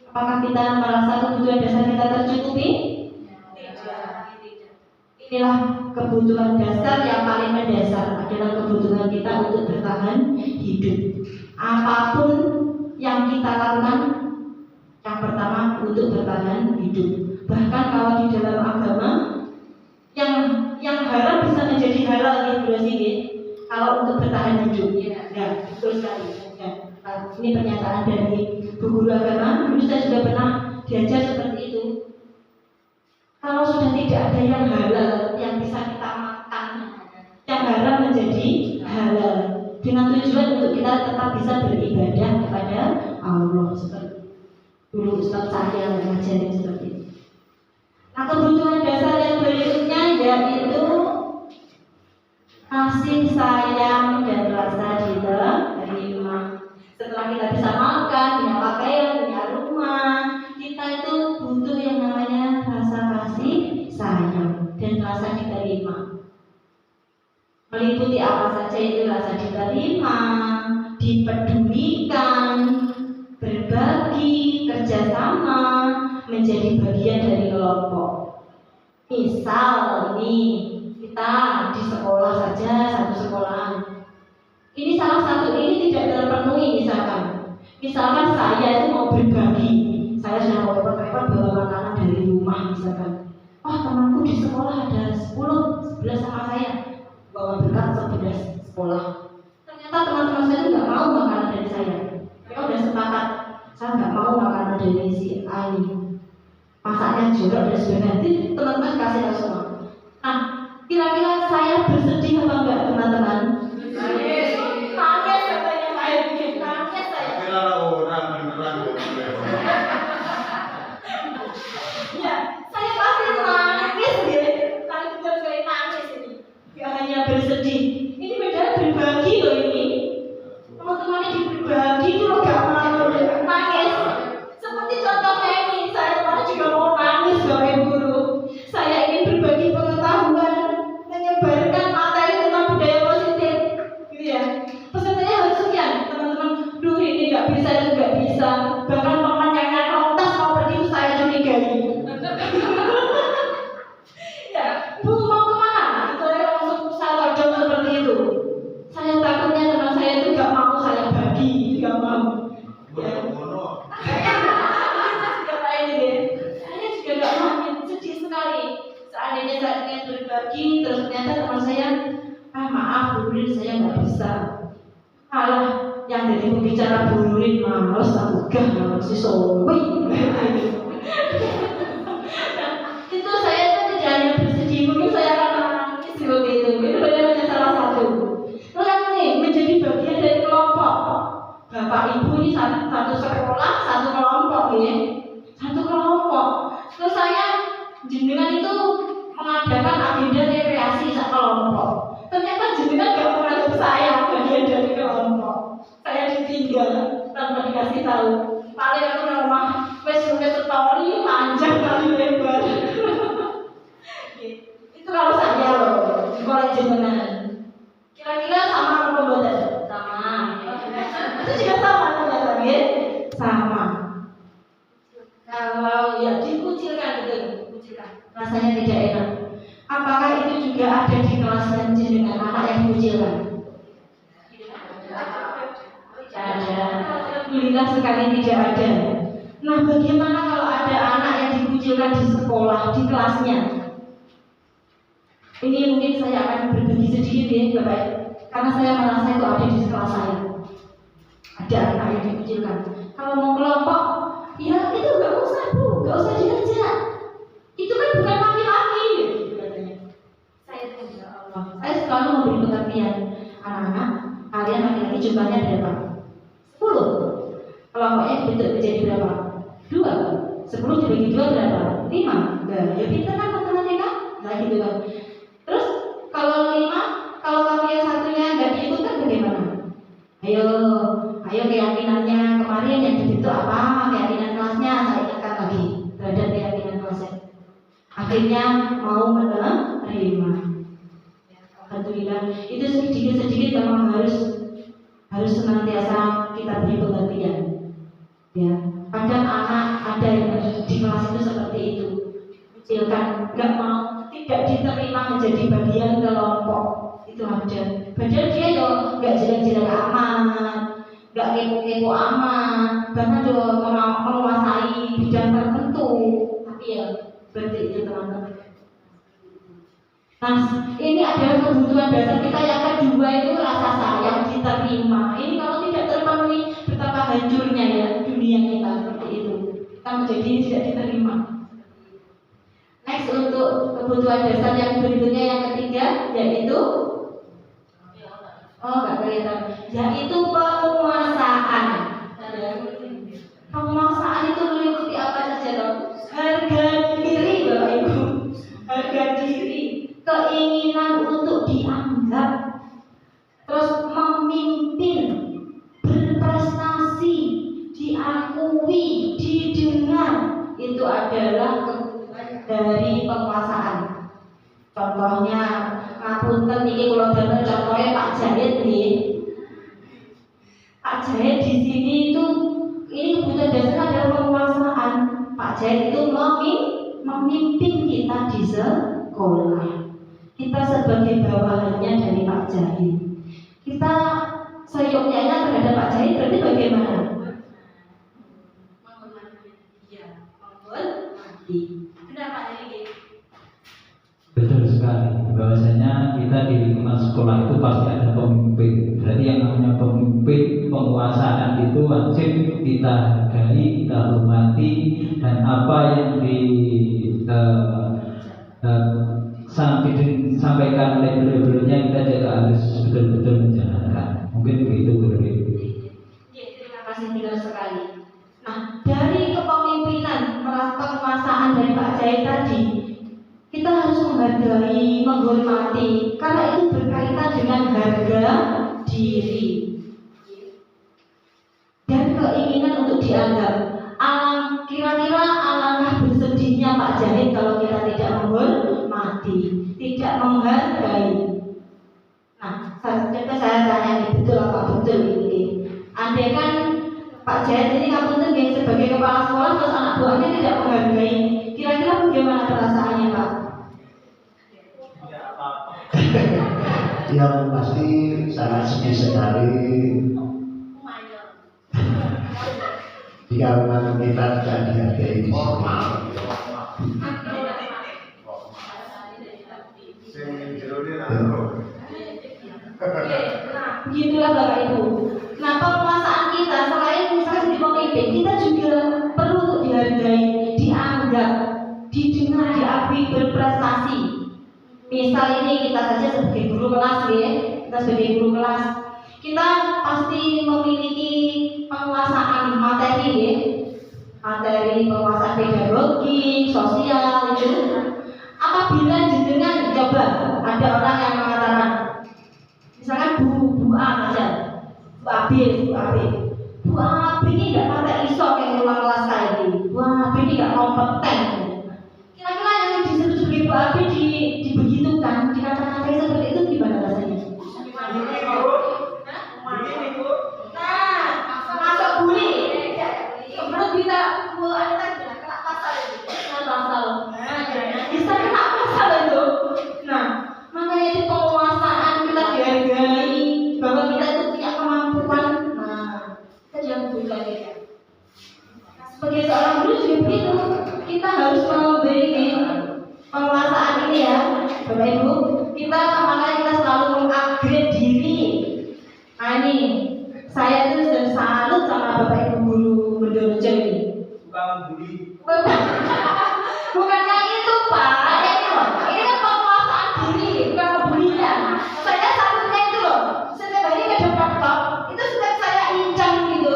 Apakah kita merasa kebutuhan dasar kita tercukupi? Tidak. Inilah kebutuhan dasar yang paling mendasar, adalah kebutuhan kita untuk bertahan hidup. Apapun yang kita lakukan, yang pertama untuk bertahan hidup. Bahkan kalau di dalam agama, yang haram bisa menjadi halal gitu sih. Kalau untuk bertahan hidup, ya betul sekali. Ya. Ini pernyataan dari guru agama. Dulu saya juga pernah diajar seperti itu. Kalau sudah tidak ada yang halal yang bisa kita makan, yang haram menjadi halal, dengan tujuan untuk kita tetap bisa beribadah kepada Allah. Seperti dulu Ustaz saya mengajarin seperti itu. Nah, kebutuhan dasar yang berikutnya yaitu kasih sayang dan rasa diterima. Setelah kita bisa makan, punya pakaian, punya rumah, kita itu butuh yang namanya rasa kasih sayang dan rasa diterima. Meliputi apa saja itu rasa diterima, dipedulikan, berbagi, kerjasama, menjadi bagian dari kelompok. Misal ini kita di sekolah saja, satu sekolahan. Ini salah satu ini tidak terpenuhi misalkan saya itu mau berbagi, saya sudah mau repot-repot bawa makanan dari rumah misalkan. Oh, temanku di sekolah ada 10, 11 sama saya, bawa berkat 11 sekolah. Ternyata teman-teman saya itu nggak mau makanan dari saya. Mereka udah sepakat, saya nggak mau makanan dari si A ini, masaknya jorok dan sebagainya. Nanti teman-teman kasih tahu semua. Nah, kira-kira saya bersedih apa enggak teman-teman? Nangis katanya saya bikin nangis saya. Kira orang beneran. Ya, saya pasti nangis ya. Nangis juga sekali nangis ini. Gak hanya bersedih. Ini beda berbagi loh ini. Teman-teman ini berbagi itu loh gak mau nangis. Seperti contohnya ini, saya kemarin juga mau nangis Bapak Ibu Guru. Saya ingin berbagi pengetahuan, menyebarkan materi tentang budaya positif, gitu ya. Pesertanya harus sekian, teman-teman. Duh, ini nggak bisa, itu nggak bisa. Bahkan teman yang nyantong tas mau pergi saya curigai. Ya, Bu mau kemana? Saya langsung saya todong seperti itu. Saya takutnya teman saya itu nggak mau saya bagi, nggak mau. Ya. Saya juga nggak mau, sedih sekali. Seandainya saya ingin berbagi, terus ternyata teman saya, maaf Bu Nurin, saya nggak bisa. Alah, yang dari pembicara Bu Nurin males, aku gak masih sowi. Itu saya itu tidak hanya bersedih, mungkin saya akan menangis seperti itu. Itu benar-benar salah satu. Terus yang ini menjadi bagian dari kelompok. Bapak Ibu ini satu sekolah, satu kelompok ya. Satu kelompok. Terus saya jenengan itu mengadakan agenda rekreasi satu kelompok. Ternyata jenengan gak menganggap saya bagian dari kelompok. Saya ditinggal tanpa dikasih tahu. Paling aku rumah wes story panjang kali lebar. Itu kalau saya loh, di sekolah jenengan. Kira-kira sama apa buatan? Sama. Itu juga sama ternyata ya? Sama. Kalau ya dikucilkan gitu, dikucilkan. Rasanya tidak enak. Apakah itu juga ada di kelasnya jenengan anak yang dikucilkan? Tidak ada. Alhamdulillah sekali tidak ada. Nah, bagaimana kalau ada anak yang dikucilkan di sekolah, di kelasnya? Ini mungkin saya akan berbagi sedikit ya, Bapak. Karena saya merasa itu ada di kelas saya. Ada anak yang dikucilkan. Kalau mau kelompok, ya itu nggak usah Bu, nggak usah diajak. Itu kan bukan laki-laki, katanya. Saya selalu memberi pengertian, anak-anak, kalian laki-laki jumlahnya berapa? 10. Kelompoknya bentuk menjadi berapa? 2. 10 dibagi 2 berapa? 5. Nah, ya pintar kan matematika? Nah gitu kan. Terus kalau 5, kalau kamu yang satunya nggak diikutkan bagaimana? Ayo keyakinannya kemarin yang dibentuk apa? Keyakinan kelasnya saya ingatkan lagi terhadap keyakinan kelasnya. akhirnya mau menerima. Alhamdulillah, itu sedikit-sedikit memang harus senantiasa kita beri pengertian. Ya, kadang anak ada yang di kelas itu seperti itu, kecilkan, nggak mau, tidak diterima menjadi bagian kelompok, itu ada. Padahal dia yo nggak jelek-jelek amat, nggak kepo-kepo amat, bahkan juga menguasai bidang tertentu, tapi ya seperti itu teman-teman. Nah, ini adalah kebutuhan dasar kita yang kedua, itu rasa sayang diterima. Ini kalau tidak terpenuhi, betapa hancurnya ya dunia kita seperti itu. Kita menjadi tidak diterima. Next, untuk kebutuhan dasar yang berikutnya yang ketiga, yaitu nggak kelihatan, yaitu penguasaan. Penguasaan itu meliputi apa saja loh? Harga diri, Bapak Ibu. Harga diri, keinginan untuk dianggap, terus memimpin, berprestasi, diakui, didengar, itu adalah kebutuhan dari penguasaan. Contohnya, ngapunten niki kula damel contohnya Pak Jahit nih. Pak Jahit di sini itu, ini kebutuhan dasar adalah penguasaan. Pak Jahit itu memimpin kita di sekolah. Kita sebagai bawahannya dari Pak Jahit. Kita seyogyanya terhadap Pak Jahit berarti bagaimana? Menghormati. Benar Pak Jahit? Betul sekali, bahwasanya kita di lingkungan sekolah itu pasti ada pemimpin. Berarti yang namanya pemimpin, penguasaan itu wajib kita hargai, kita hormati, dan apa yang disampaikan oleh beliau-beliaunya kita juga harus betul-betul menjalankan. Mungkin begitu Guru. Terima kasih benar sekali. Nah, dari kepemimpinan, penguasaan dari Pak Jahit tadi, kita harus menghargai, menghormati, karena itu berkaitan dengan harga diri dan keinginan untuk dianggap. Kira-kira alangkah bersedihnya Pak Jahit kalau kita tidak menghormati, tidak menghargai. Nah, saya tanya nih, betul apa betul ini? Andai kan Pak Jahit ini ngapunten sebagai kepala sekolah terus anak buahnya tidak menghargai, kira-kira bagaimana perasaannya Pak? Yang pasti sangat sedih sekali jika kita tidak dihargai di sini. Begitulah Bapak Ibu. Nah, penguasaan kita selain misalnya jadi pemimpin, kita juga perlu untuk dihargai, dianggap, didengar, diakui, berprestasi. Misal ini kita saja sebagai guru kelas ya, kita sebagai guru kelas, kita pasti memiliki penguasaan materi ya, materi penguasaan pedagogi, sosial itu. Apabila jenengan coba ada orang yang mengatakan, misalkan Bu A saja, Bu A B ini nggak pakai iso yang ulang kelas kayak ini, Bu A B ini nggak kompeten. Kira-kira yang disebut sebagai Bu A B dibegitukan, dikata-katai seperti itu gimana rasanya? Nah, masuk bully. Menurut kita, Bu Anita kena pasal itu, kena pasal. Bisa kena pasal itu. Nah, makanya itu penguasaan kita dihargai, bahwa kita itu punya kemampuan. Nah, kita jangan bukan ya. Sebagai seorang guru juga begitu, kita harus memberi penguasaan ini ya, Bapak Ibu. Makanya kita selalu mengupgrade diri. Nah ini, saya itu sudah salut sama Bapak Ibu guru Mendorejo ini. Bukan bully. Bukan yang itu Pak, ini kan penguasaan diri, bukan pembulian. Saya salutnya itu loh, setiap hari ke depan kok, itu setiap saya incang gitu,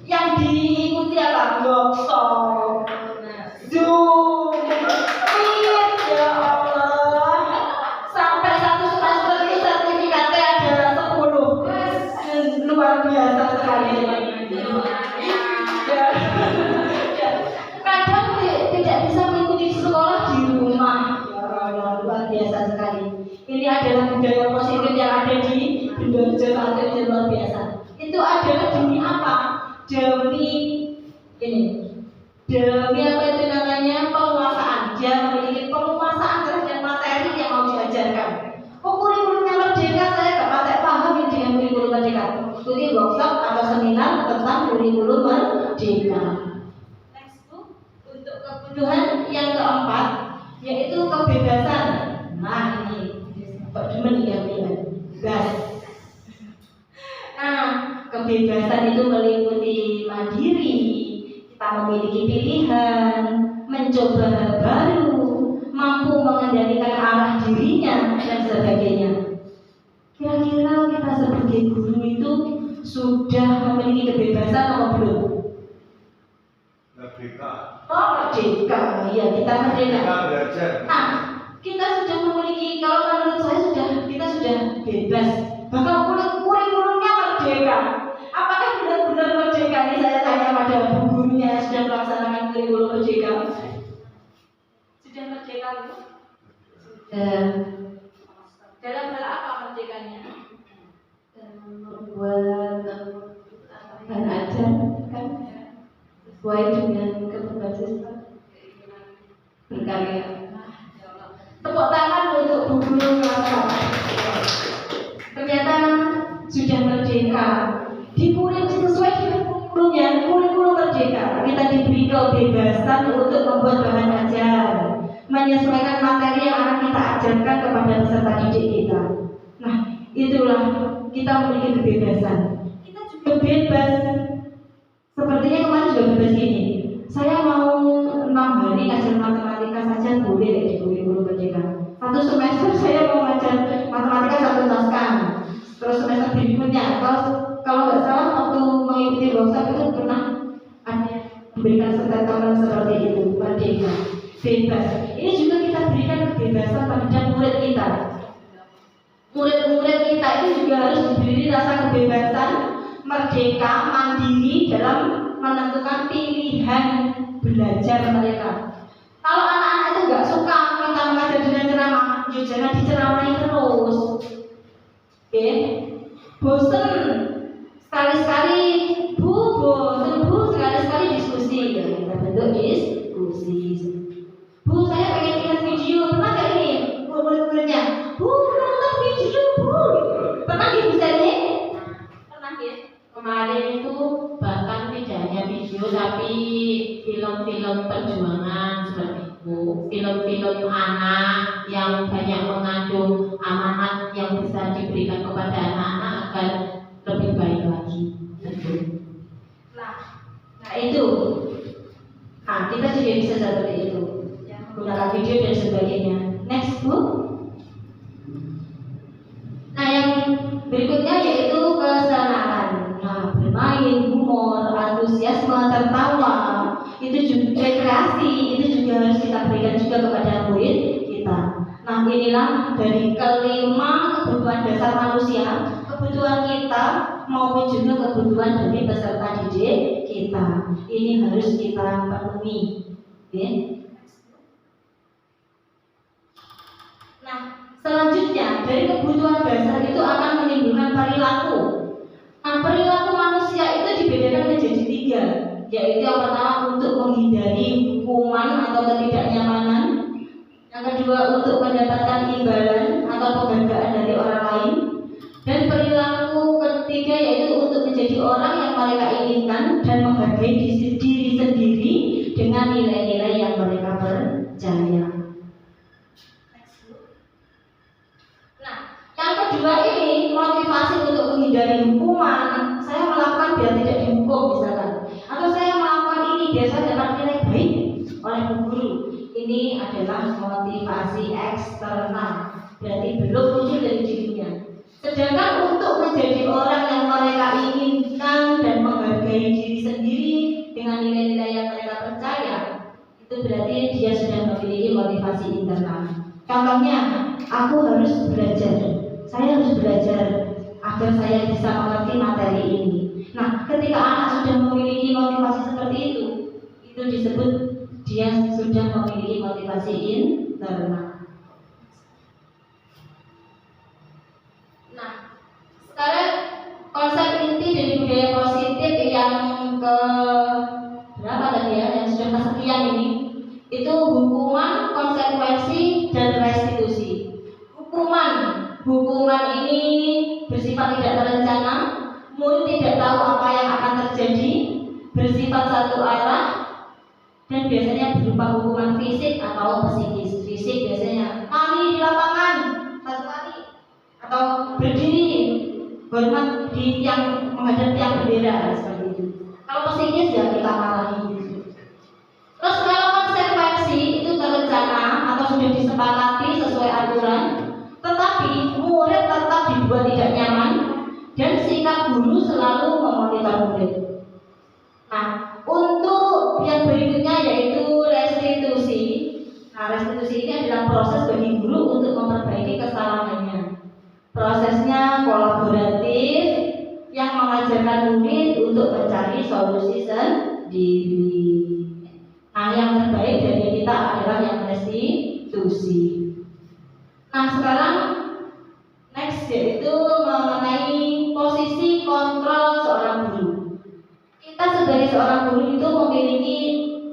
yang diikuti apa? Workshop, Zoom, Meet, ya Allah. Sampai satu semester itu sertifikatnya ada 10. Luar biasa sekali. Ya. Kadang tidak bisa mengikuti sekolah di rumah. materi luar biasa. Itu adalah demi apa? Demi apa itu namanya, penguasaan. Dia memiliki penguasaan terhadap materi yang mau diajarkan. Kok kurikulumnya merdeka, saya gak pakai paham dengan kurikulum merdeka. Ikuti workshop atau seminar tentang kurikulum merdeka. Next untuk kebutuhan yang keempat, yaitu kebebasan. Nah ini Pak Demen ya, gas. Nah, kebebasan itu meliputi mandiri, kita memiliki pilihan, mencoba hal baru, mampu mengendalikan arah dirinya dan sebagainya. Kira-kira kita sebagai guru itu sudah memiliki kebebasan atau belum? Merdeka. Oh, merdeka, ya kita merdeka. Kita belajar. Nah, kita sudah memiliki, kalau menurut saya kita sudah bebas. Bahkan kurikulumnya merdeka. Apakah benar-benar merdeka? Ini saya tanya pada bu gurunya yang sudah melaksanakan kurikulum merdeka. Sudah merdeka bu? Sudah. Dalam hal apa merdekanya? Membuat dan ajar kan sesuai dengan kebebasan berkarya. Tepuk tangan untuk bu guru kelas. Ternyata sudah merdeka. Sesuai dengan kurikulum merdeka, kita diberi kebebasan untuk membuat bahan ajar, menyesuaikan materi yang akan kita ajarkan kepada peserta didik kita. Nah, itulah kita memiliki kebebasan. Kita juga bebas. Sepertinya kemarin juga bebas ini. Saya mau 6 hari ngajar matematika saja boleh di kurikulum merdeka. Satu semester saya mau ngajar matematika 1 naskah. Terus semester berikutnya, kalau nggak salah waktu mengikuti workshop itu pernah ada memberikan statement seperti itu, merdeka, bebas. Ini juga kita berikan kebebasan terhadap murid kita. Murid-murid kita ini juga harus diberi rasa kebebasan, merdeka, mandiri dalam menentukan pilihan belajar mereka. Kalau anak-anak itu nggak suka kita mengajar dengan ceramah, jangan diceramahi terus. Oke, bosen sekali-sekali bosen sekali-sekali diskusi, ya kita bentuk diskusi. Bu, saya pengen lihat video, pernah nggak ini? Murid-muridnya, bu nonton video bu, pernah gitu bisa nih? Pernah ya? Kemarin itu bahkan tidak hanya video tapi film-film perjuangan seperti itu, film-film anak yang banyak mengandung amanat yang bisa diberikan kepada anak-anak agar lebih baik lagi. Nah itu, nah kita juga bisa seperti itu, menggunakan video dan sebagainya. Next bu. Nah yang berikutnya yaitu kesenangan. Nah, bermain, humor, antusiasme, tertawa, itu juga rekreasi, itu juga harus kita berikan juga kepada murid kita. Nah, inilah dari kelima kebutuhan dasar manusia, kebutuhan kita maupun juga kebutuhan dari peserta didik kita. Ini harus kita penuhi. Oke. Nah, selanjutnya dari kebutuhan dasar itu akan menimbulkan perilaku. Nah, perilaku manusia itu dibedakan menjadi 3, yaitu yang pertama untuk menghindari hukuman atau ketidaknyamanan, yang kedua untuk mendapatkan imbalan atau penghargaan dari orang lain, dan perilaku ketiga yaitu untuk menjadi orang yang mereka inginkan dan menghargai diri sendiri dengan nilai-nilai yang mereka percaya. Yang kedua ini motivasi untuk menghindari hukuman. Saya melakukan biar tidak dihukum misalkan, atau saya melakukan ini biar saya dapat nilai baik oleh guru. Ini adalah motivasi eksternal, berarti belum muncul dari dirinya. Sedangkan untuk menjadi orang yang mereka inginkan dan menghargai diri sendiri dengan nilai-nilai yang mereka percaya, itu berarti dia sudah memiliki motivasi internal. Contohnya, aku harus belajar. Saya harus belajar agar saya bisa mengerti materi ini. Nah, ketika anak sudah memiliki motivasi seperti itu disebut dia sudah memiliki motivasi internal. Nah, tidak terencana, murid tidak tahu apa yang akan terjadi, bersifat satu arah, dan biasanya berupa hukuman fisik atau psikis. Fisik biasanya lari di lapangan satu kali, atau berdiri hormat di tiang menghadap tiang bendera seperti itu. Kalau psikis ya kita marahi. Terus kalau konsekuensi itu terencana atau sudah disepakati sesuai aturan, tetapi murid tetap dibuat tidak nyaman dan sikap guru selalu memonitor murid. Nah, untuk yang berikutnya yaitu restitusi. Nah, restitusi ini adalah proses bagi guru untuk memperbaiki kesalahannya. Prosesnya kolaboratif yang mengajarkan murid untuk mencari solusi sendiri. Nah, yang terbaik dari kita adalah yang restitusi. Nah, sekarang next yaitu mengenai posisi kontrol seorang guru. Kita sebagai seorang guru itu memiliki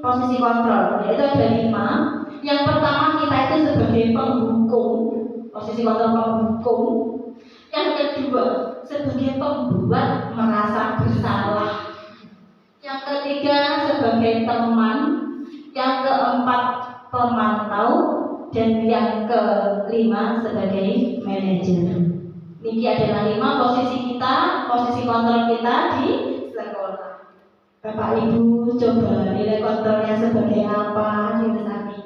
posisi kontrol, yaitu ada 5. Yang pertama, kita itu sebagai penghukum, posisi kontrol penghukum. Yang kedua, sebagai pembuat merasa bersalah. Yang ketiga, sebagai teman. Yang keempat, pemantau. Dan yang kelima, sebagai manajer. Ini adalah 5 posisi kita, posisi kontrol kita di sekolah. Bapak Ibu coba nilai kontrolnya sebagai apa di Sapi?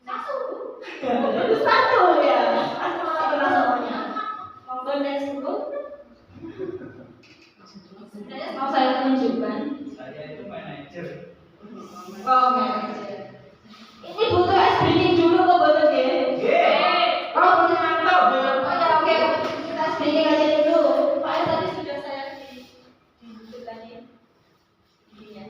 1. Itu 1 ya. Semuanya. Monggo next dulu. Mau saya tunjukkan. Saya itu manajer. Oh, manajer. Ini butuh ice breaking dulu kok butuh ya? Oh, butuh mantap. Oke. Kita ice breaking aja dulu. Pak tadi sudah saya di lagi. Iya.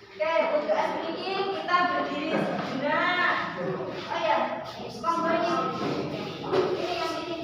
Oke, untuk ice breaking kita berdiri sejenak. Oh ya, monggo ini. Ini yang ini.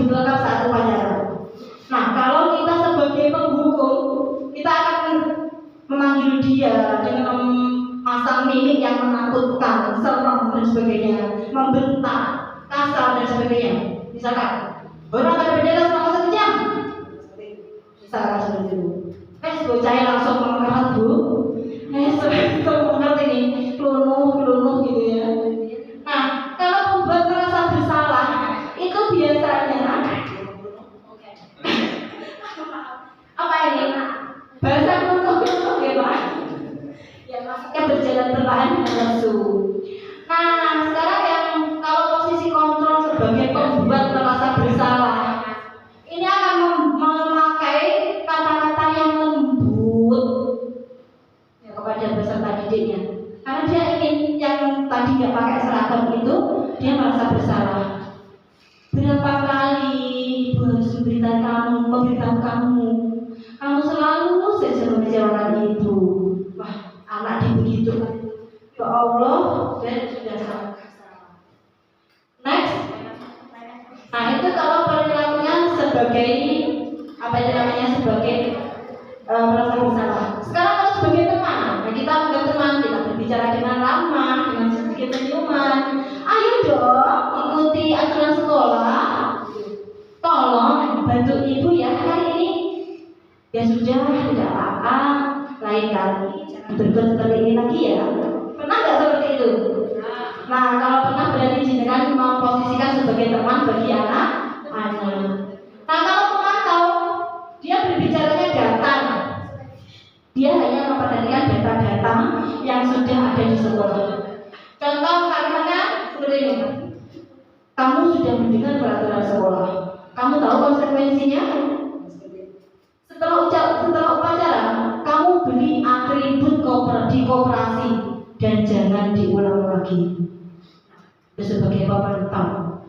ribut lengkap saat upacara. Nah, kalau kita sebagai penghukum, kita akan memanggil dia dengan memasang mimik yang menakutkan, serem dan sebagainya, membentak, kasar dan sebagainya. Misalkan, orang ada bendera selama 1 jam. Misalkan seperti itu. Bocah langsung mengangkat bu. Mengangkat ini, kelunuh gitu ya. Nah, kalau pembuat merasa bersalah, itu biasanya apa ini? Bahasa kelunuh ya Pak. Ya maksudnya berjalan perlahan dengan lesu. Nah, sekarang yang kalau posisi kontrol sebagai pembuat merasa bersalah, ini akan memakai kata-kata yang lembut ya, kepada peserta didiknya. Karena dia ingin yang tadi nggak pakai seragam itu, dia merasa bersalah. Berapa kali ibu harus memberitahu kamu selalu saja mengecewakan ibu. Wah, anak begitu. Ya Allah, dan sudah salah. Next. Nah, itu kalau perilakunya sebagai apa itu namanya, sebagai merasa bersalah. Sekarang kalau sebagai teman, nah kita anggap teman, kita berbicara dengan ramah, dengan sedikit senyuman. Ayo dong, ikuti aturan sekolah. Tolong bantu ibu ya hari ini. Ya sudah, tidak apa-apa. Lain kali jangan berbuat seperti ini lagi ya. Pernah nggak seperti itu? Nah, kalau pernah berarti jenengan memposisikan sebagai teman bagi anak-anak. Nah, kalau pemantau, dia berbicaranya data. Dia hanya memperhatikan data-data yang sudah ada di sekolah. Contoh kalimatnya seperti ini. Kamu sudah mendengar peraturan sekolah. Kamu tahu konsekuensinya? Setelah upacara, kamu beli atribut di koperasi dan jangan diulang lagi. Sebagai pemantau,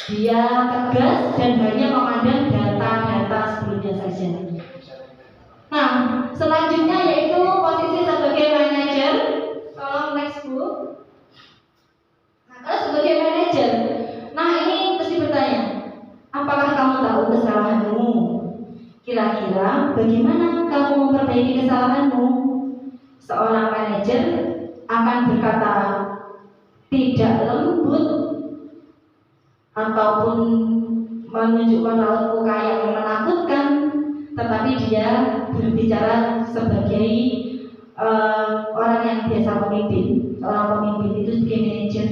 dia tegas dan hanya memandang data-data sebelumnya saja. Nah, selanjutnya yaitu posisi sebagai manajer. Tolong next book. Nah, kalau sebagai manajer, nah ini mesti bertanya, apakah kamu tahu kesalahanmu? Kira-kira bagaimana kamu memperbaiki kesalahanmu? Seorang manajer akan berkata tidak lembut ataupun menunjukkan raut muka yang menakutkan, tetapi dia berbicara sebagai orang yang biasa memimpin. Seorang pemimpin itu sebagai manajer,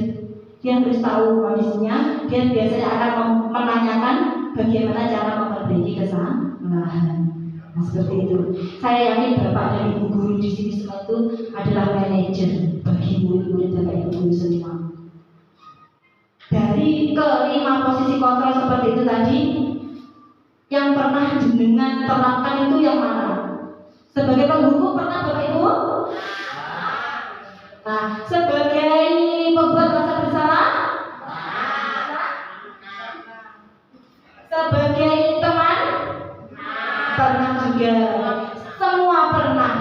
dia harus tahu kondisinya. Dia biasanya akan menanyakan bagaimana cara memperbaiki kesalahan. Nah, seperti itu. Saya yakin bapak dan ibu guru di sini semua itu adalah manajer bagi murid-murid dan ibu guru semua. Dari kelima posisi kontrol seperti itu tadi, yang pernah jenengan terapkan itu yang mana? Sebagai penghukum pernah bapak ibu? Nah, sebagai pembuat rasa bersalah? Sebagai teman? Pernah juga. Semua pernah.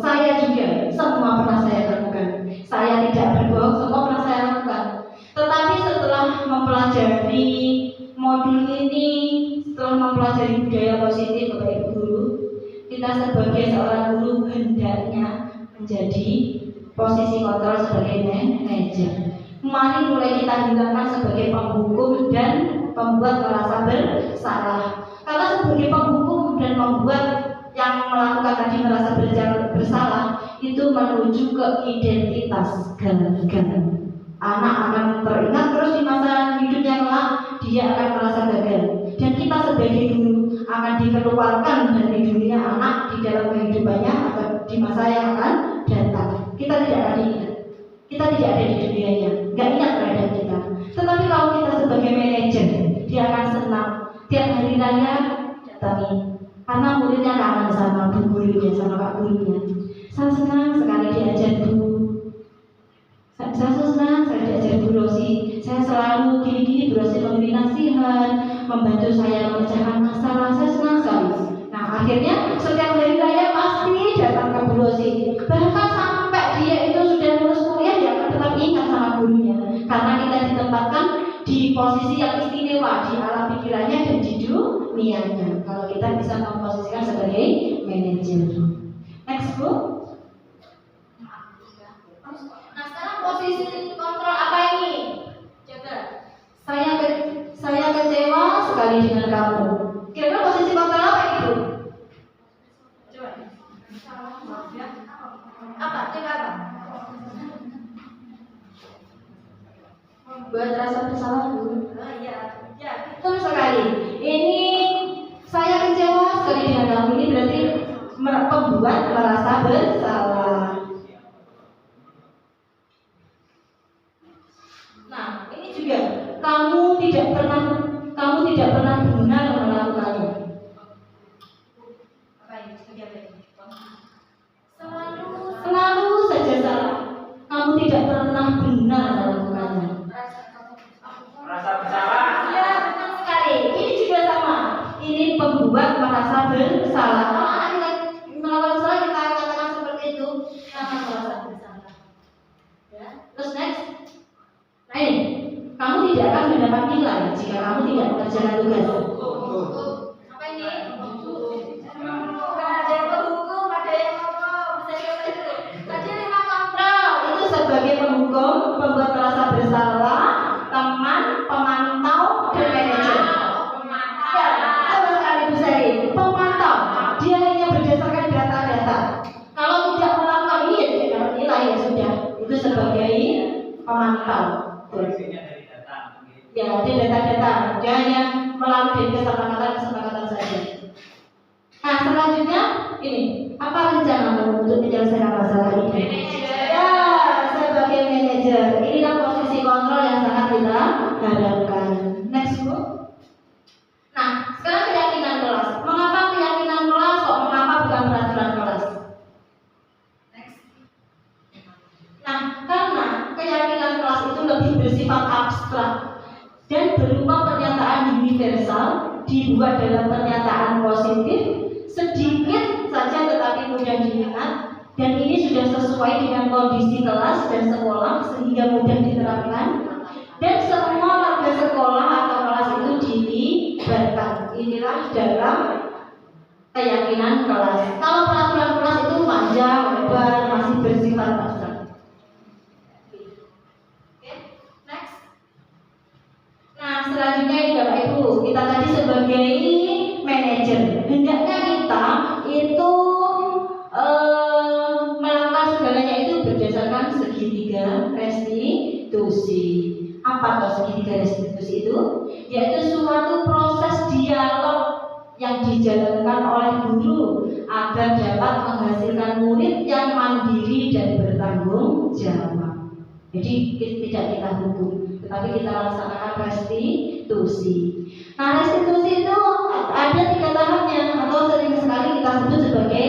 Saya juga. Semua pernah saya lakukan. Saya tidak berbohong, semua pernah saya lakukan. Tetapi setelah mempelajari modul ini, setelah mempelajari budaya positif Bapak Ibu guru, kita sebagai seorang guru hendaknya menjadi posisi kontrol sebagai manajer. Mari mulai kita hilangkan sebagai penghukum dan pembuat merasa bersalah. Karena sebagai penghukum dan membuat yang melakukan tadi merasa bersalah itu menuju ke identitas gagal. Anak akan teringat terus di masa hidupnya kelak dia akan merasa gagal. Dan kita sebagai guru akan dikeluarkan dari dunia anak di dalam kehidupannya atau di masa yang akan datang. Kita tidak ada ingat. Kita tidak ada di dunianya, nggak ingat terhadap kita. Tetapi kalau kita sebagai manajer, dia akan senang tiap hari raya datangi, karena muridnya kangen sama bu gurunya, sama pak gurunya. Saya senang sekali diajar bu. Saya senang saya diajar Bu Rosi. Saya selalu gini-gini Bu Rosi memberi nasihat, membantu saya memecahkan masalah. Saya senang sekali. Nah akhirnya setiap hari raya pasti datang ke Bu Rosi. Bahkan sampai dia itu sudah lulus kuliah, dia akan tetap ingat sama gurunya. Karena kita ditempatkan di posisi yang istimewa di alam pikiran penampilannya dan di dunianya. Kalau kita bisa memposisikan sebagai manajer. Next Bu. Nah sekarang posisi kontrol apa ini? Coba. Saya kecewa sekali dengan kamu. Kira-kira posisi kontrol apa itu? Coba. Apa? Coba apa? Buat rasa bersalah dulu. Ya, betul sekali. Ini saya kecewa sekali dengan kamu. Ini berarti membuat merasa bersalah. Nah, ini juga kamu tidak pernah benar melakukannya. Selalu saja salah. Kamu tidak pernah benar melakukannya. Merasa bersalah. Ya, betul sekali. Ini juga sama. Ini pembuat merasa bersalah. Kalau anak kita melakukan salah, kita katakan seperti itu, kita akan merasa bersalah. Ya. Terus next. Nah ini, kamu tidak akan mendapat nilai jika kamu tidak mengerjakan tugas. Apa ini? Ada yang berhukum, ada yang ngomong. Tadi 5 kontrol itu sebagai penghukum, pembuat merasa bersalah, teman, pemantau, dan manajer. Ya, betul sekali Bu Sari. Pemantau, dia hanya berdasarkan data-data. Kalau tidak melakukan ini, ya tidak dapat nilai, ya sudah. Itu sebagai pemantau. Koreksinya dari data. Ya, dia data-data. Dia hanya melalui kesepakatan saja. Nah, selanjutnya ini, apa rencanamu untuk menyelesaikan masalah ini? Ya, sebagai manajer. Inilah posisi kontrol yang sangat kita harapkan. Next Bu. Nah, sekarang keyakinan kelas. Mengapa keyakinan kelas kok mengapa bukan peraturan kelas? Next. Nah, karena keyakinan kelas itu lebih bersifat abstrak dan berupa pernyataan universal, dibuat dalam pernyataan positif, sedikit saja tetapi mudah diingat, dan ini sudah sesuai dengan kondisi kelas dan sekolah sehingga mudah diterapkan, dan semua warga sekolah atau kelas itu dilibatkan. Inilah dalam keyakinan kelas. Kalau peraturan kelas itu panjang, lebar, masih bersifat abstrak. Next. Nah, selanjutnya ini Bapak Ibu, kita tadi sebagai manajer, hendaknya kita itu melakukan segalanya itu berdasarkan segitiga restitusi. Apa tuh segitiga restitusi itu? Yaitu suatu proses dialog yang dijalankan oleh guru agar dapat menghasilkan murid yang mandiri dan bertanggung jawab. Jadi tidak kita hukum, tetapi kita laksanakan restitusi. Nah, restitusi itu ada 3 tahapnya, atau sering sekali kita sebut sebagai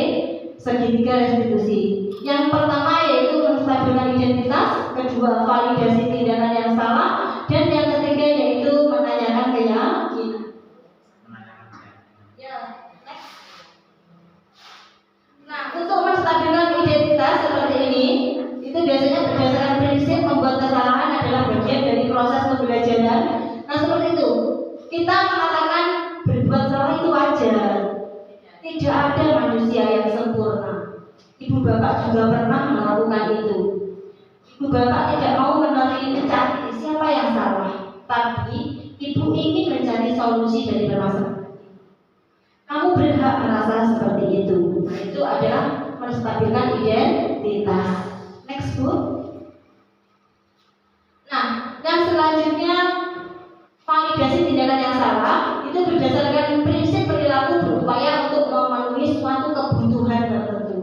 segitiga restitusi. Yang pertama yaitu menstabilkan identitas, kedua validasi tindakan yang salah, dan yang ketiga yaitu menanyakan keyakinan. Ya, next. Nah, untuk menstabilkan identitas seperti ini, itu biasanya berdasarkan prinsip membuat kesalahan adalah bagian dari proses pembelajaran. Nah, seperti itu. Kita mengatakan berbuat salah itu wajar. Tidak ada manusia yang sempurna. Ibu bapak juga pernah melakukan itu. Ibu bapak tidak mau mencari siapa yang salah, tapi ibu ingin mencari solusi dari permasalahan. Kamu berhak merasa seperti itu. Nah, itu adalah menstabilkan identitas. Next Bu. Nah, yang selanjutnya validasi tindakan yang salah itu berdasarkan prinsip perilaku berupaya untuk memenuhi suatu kebutuhan tertentu.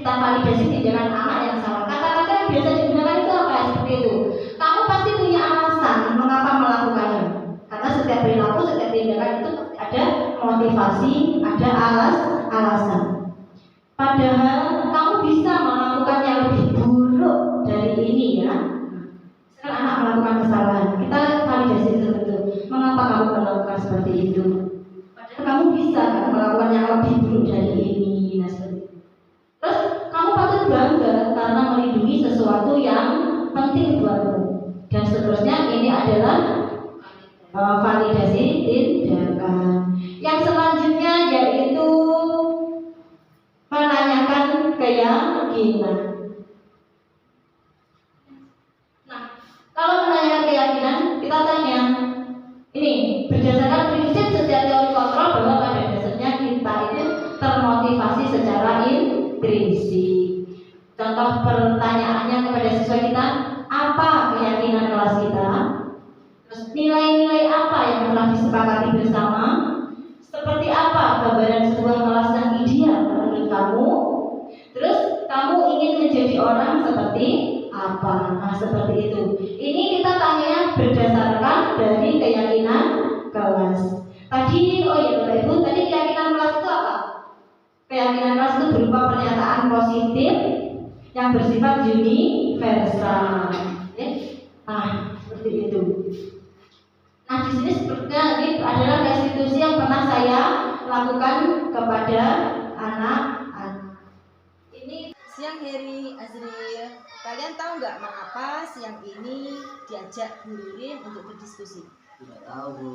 Kita validasi tindakan anak yang salah. Kata-kata yang biasa digunakan itu apa? Seperti itu. Kamu pasti punya alasan mengapa melakukannya. Karena setiap perilaku, setiap tindakan itu ada motivasi, ada alasan. Padahal kamu bisa melakukan yang lebih buruk dari ini ya. Sekarang anak melakukan kesalahan, kita validasi seperti itu. Mengapa kamu melakukan seperti itu? Padahal kamu bisa kan melakukan yang lebih buruk dari ini. Nah, seperti itu. Terus kamu patut bangga karena melindungi sesuatu yang penting buatmu. Dan seterusnya ini adalah validasi tindakan. Yang selanjutnya yaitu menanyakan keyakinan. Nah, kalau menanyakan keyakinan, kita tanya, ini berdasarkan prinsip setiap teori kontrol bahwa pada dasarnya kita itu termotivasi secara intrinsik. Contoh pertanyaannya kepada siswa kita, apa keyakinan kelas kita? Terus nilai-nilai apa yang telah disepakati bersama? Seperti apa gambaran sebuah kelas yang ideal menurut kamu? Terus kamu ingin menjadi orang seperti apa? Nah, seperti itu. Ini kita tanya berdasarkan dari keyakinan kelas. Tadi, oh iya Bapak Ibu, tadi keyakinan kelas itu apa? Keyakinan kelas itu berupa pernyataan positif yang bersifat universal. Ya? Nah, seperti itu. Nah, di sini sepertinya ini adalah restitusi yang pernah saya lakukan kepada anak-anak. Ini siang Heri, Azril. Kalian tahu nggak mengapa siang ini diajak Bu Rurin untuk berdiskusi? Tidak tahu, Bu.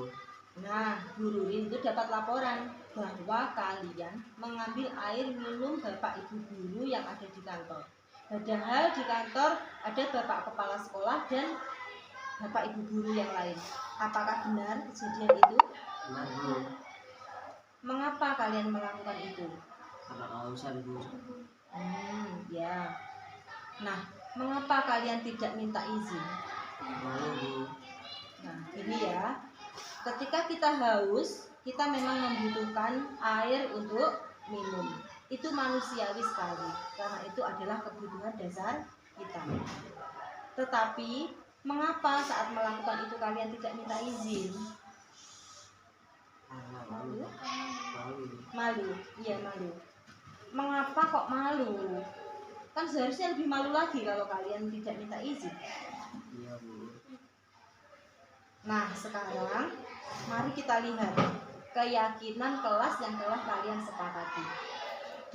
Nah, Bu Rurin itu dapat laporan bahwa kalian mengambil air minum Bapak Ibu guru yang ada di kantor. Padahal di kantor ada Bapak Kepala Sekolah dan Bapak Ibu guru yang lain. Apakah benar kejadian itu? Benar, Bu. Mengapa kalian melakukan itu? Karena kehausan, Bu. Ya. Nah, mengapa kalian tidak minta izin? Malu, Bu. Nah, ini ya. Ketika kita haus, kita memang membutuhkan air untuk minum. Itu manusiawi sekali, karena itu adalah kebutuhan dasar kita. Tetapi, mengapa saat melakukan itu kalian tidak minta izin? Malu. Malu, iya malu. Mengapa kok malu? Kan seharusnya lebih malu lagi kalau kalian tidak minta izin. Iya, Bu. Nah, sekarang mari kita lihat keyakinan kelas yang telah kalian sepakati.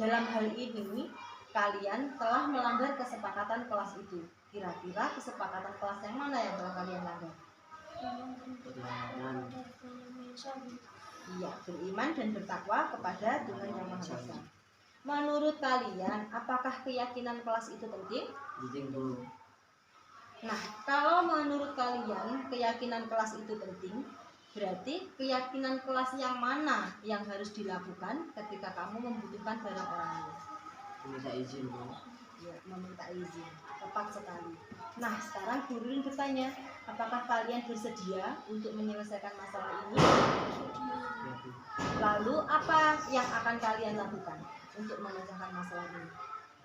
Dalam hal ini, kalian telah melanggar kesepakatan kelas itu. Kira-kira kesepakatan kelas yang mana yang telah kalian langgar? Beriman. Iya, beriman dan bertakwa kepada Tuhan Yang Maha Esa. Menurut kalian, apakah keyakinan kelas itu penting? Penting, Bu. Nah, kalau menurut kalian keyakinan kelas itu penting, berarti keyakinan kelas yang mana yang harus dilakukan ketika kamu membutuhkan barang orang lain? Minta izin, Bu. Ya, meminta izin. Tepat sekali. Nah, sekarang Bu Rurin bertanya, apakah kalian bersedia untuk menyelesaikan masalah ini? Ya, Bu. Lalu apa yang akan kalian lakukan untuk memecahkan masalah ini?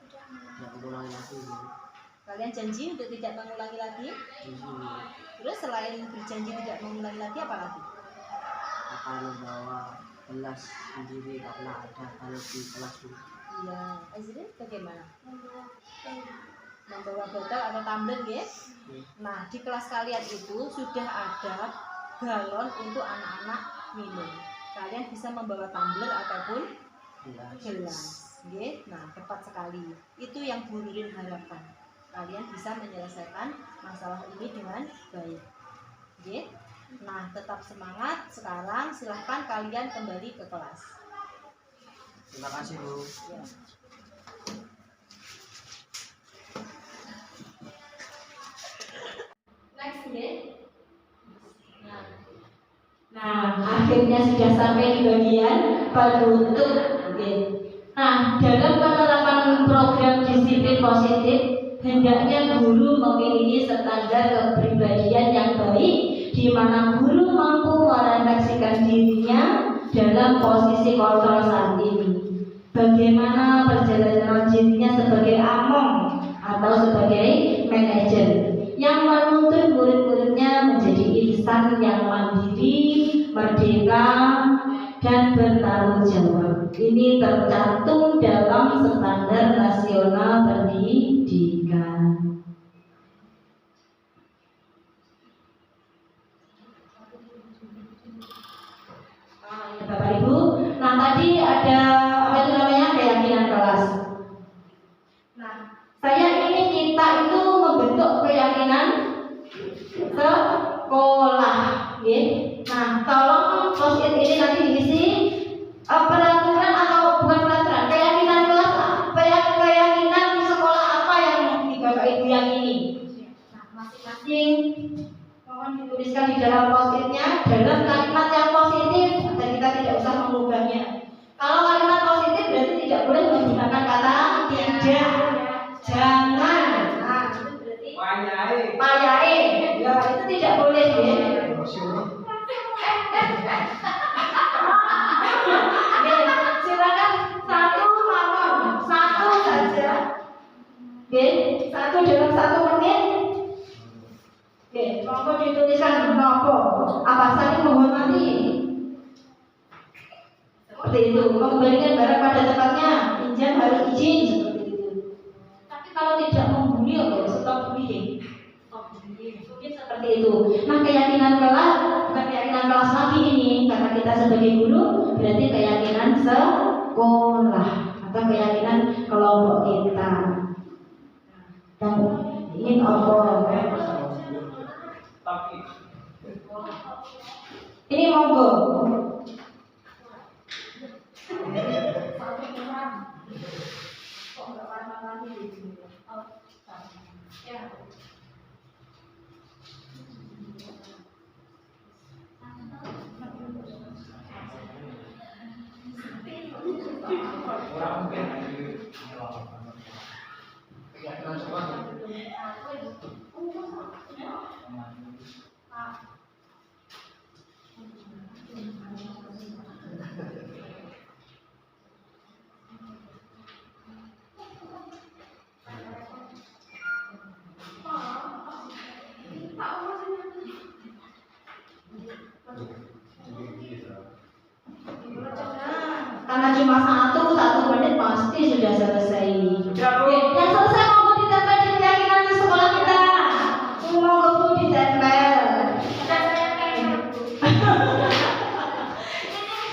Tidak mengulangi lagi, Bu. Kalian janji untuk tidak mengulangi lagi? Izin, Bu. Terus selain berjanji tidak mengulangi lagi, apa lagi? Akan membawa gelas sendiri karena ada hal di kelas, Bu. Iya, Azri bagaimana? Membawa botol atau tumbler, ya? Nah, di kelas kalian itu sudah ada galon untuk anak-anak minum. Kalian bisa membawa tumbler ataupun gelas, ya? Nah, tepat sekali. Itu yang Bu Rurin harapkan. Kalian bisa menyelesaikan masalah ini dengan baik, ya? Nah, tetap semangat. Sekarang silahkan kalian kembali ke kelas. Terima kasih, Bu. Ya. Next, ya. Nah, akhirnya sudah sampai di bagian penutup. Oke. Nah, dalam penerapan program disiplin positif, hendaknya guru memiliki standar kepribadian yang baik, di mana guru mampu merefleksikan dirinya dalam posisi kontrol saat ini. Bagaimana perjalanan dirinya sebagai among atau sebagai manajer yang menuntut murid-muridnya menjadi insan yang mandiri, merdeka, dan bertanggung jawab. Ini tercantum dalam standar nasional pendidikan. Bapak Ibu, nah tadi ada apa itu namanya keyakinan kelas. Nah, saya ingin kita itu membentuk keyakinan sekolah. Ya. Nah, tolong post-it ini nanti diisi peraturan atau bukan peraturan, keyakinan kelas, keyakinan sekolah apa yang Bapak Ibu yakini. Nah, masing-masing mohon dituliskan di dalam post-itnya dalam kalimat yang positif dan kita tidak usah mengubahnya. Kalau kalimat positif berarti tidak boleh menggunakan kata tidak, jangan. Nah, itu berarti payae. Ya, itu tidak boleh ya. Silakan satu mawon, satu saja. Oke, satu dalam 1 menit. Oke, monggo dituliskan nopo. Apa saling menghormati? Seperti itu. Mengembalikan barang pada tempatnya. Pinjam harus izin seperti itu. Tapi kalau tidak membuli, stop bullying. Mungkin seperti itu. Nah, keyakinan kelas bukan keyakinan kelas lagi ini, karena kita sebagai guru berarti keyakinan sekolah atau keyakinan kelompok kita. Dan ingin apa? Ini monggo. Karena cuma satu menit pasti sudah selesai. Oke, yang selesai monggo ditempel di keyakinan sekolah kita. Monggo ditempel.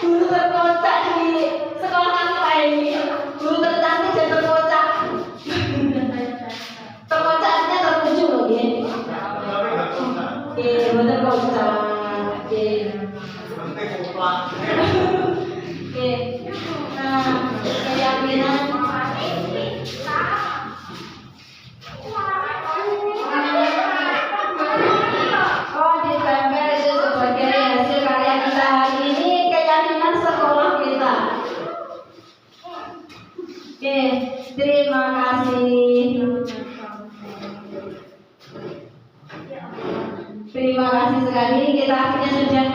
Guru terkocak di sekolah kita ini. Guru tercantik dan terkocak. Terkocaknya tertuju loh ya. Oke, bener kocak. Oke. Oke. Nah, keyakinan ditempel itu sebagai hasil karya kita hari ini, keyakinan sekolah kita. Oke, terima kasih. Terima kasih sekali. Kita akhirnya sudah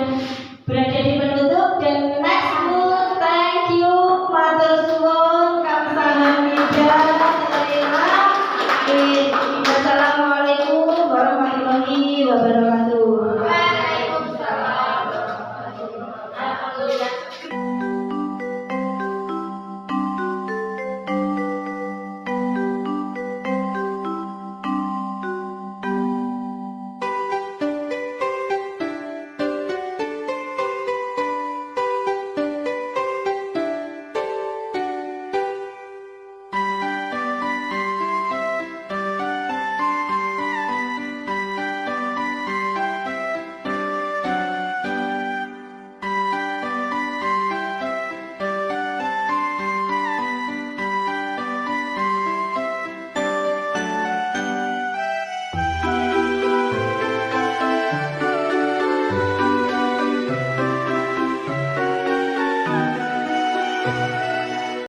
berada di penutup dan next month. Thank you, matur suwun, kamsahamnida, terima kasih. Wassalamualaikum warahmatullahi wabarakatuh.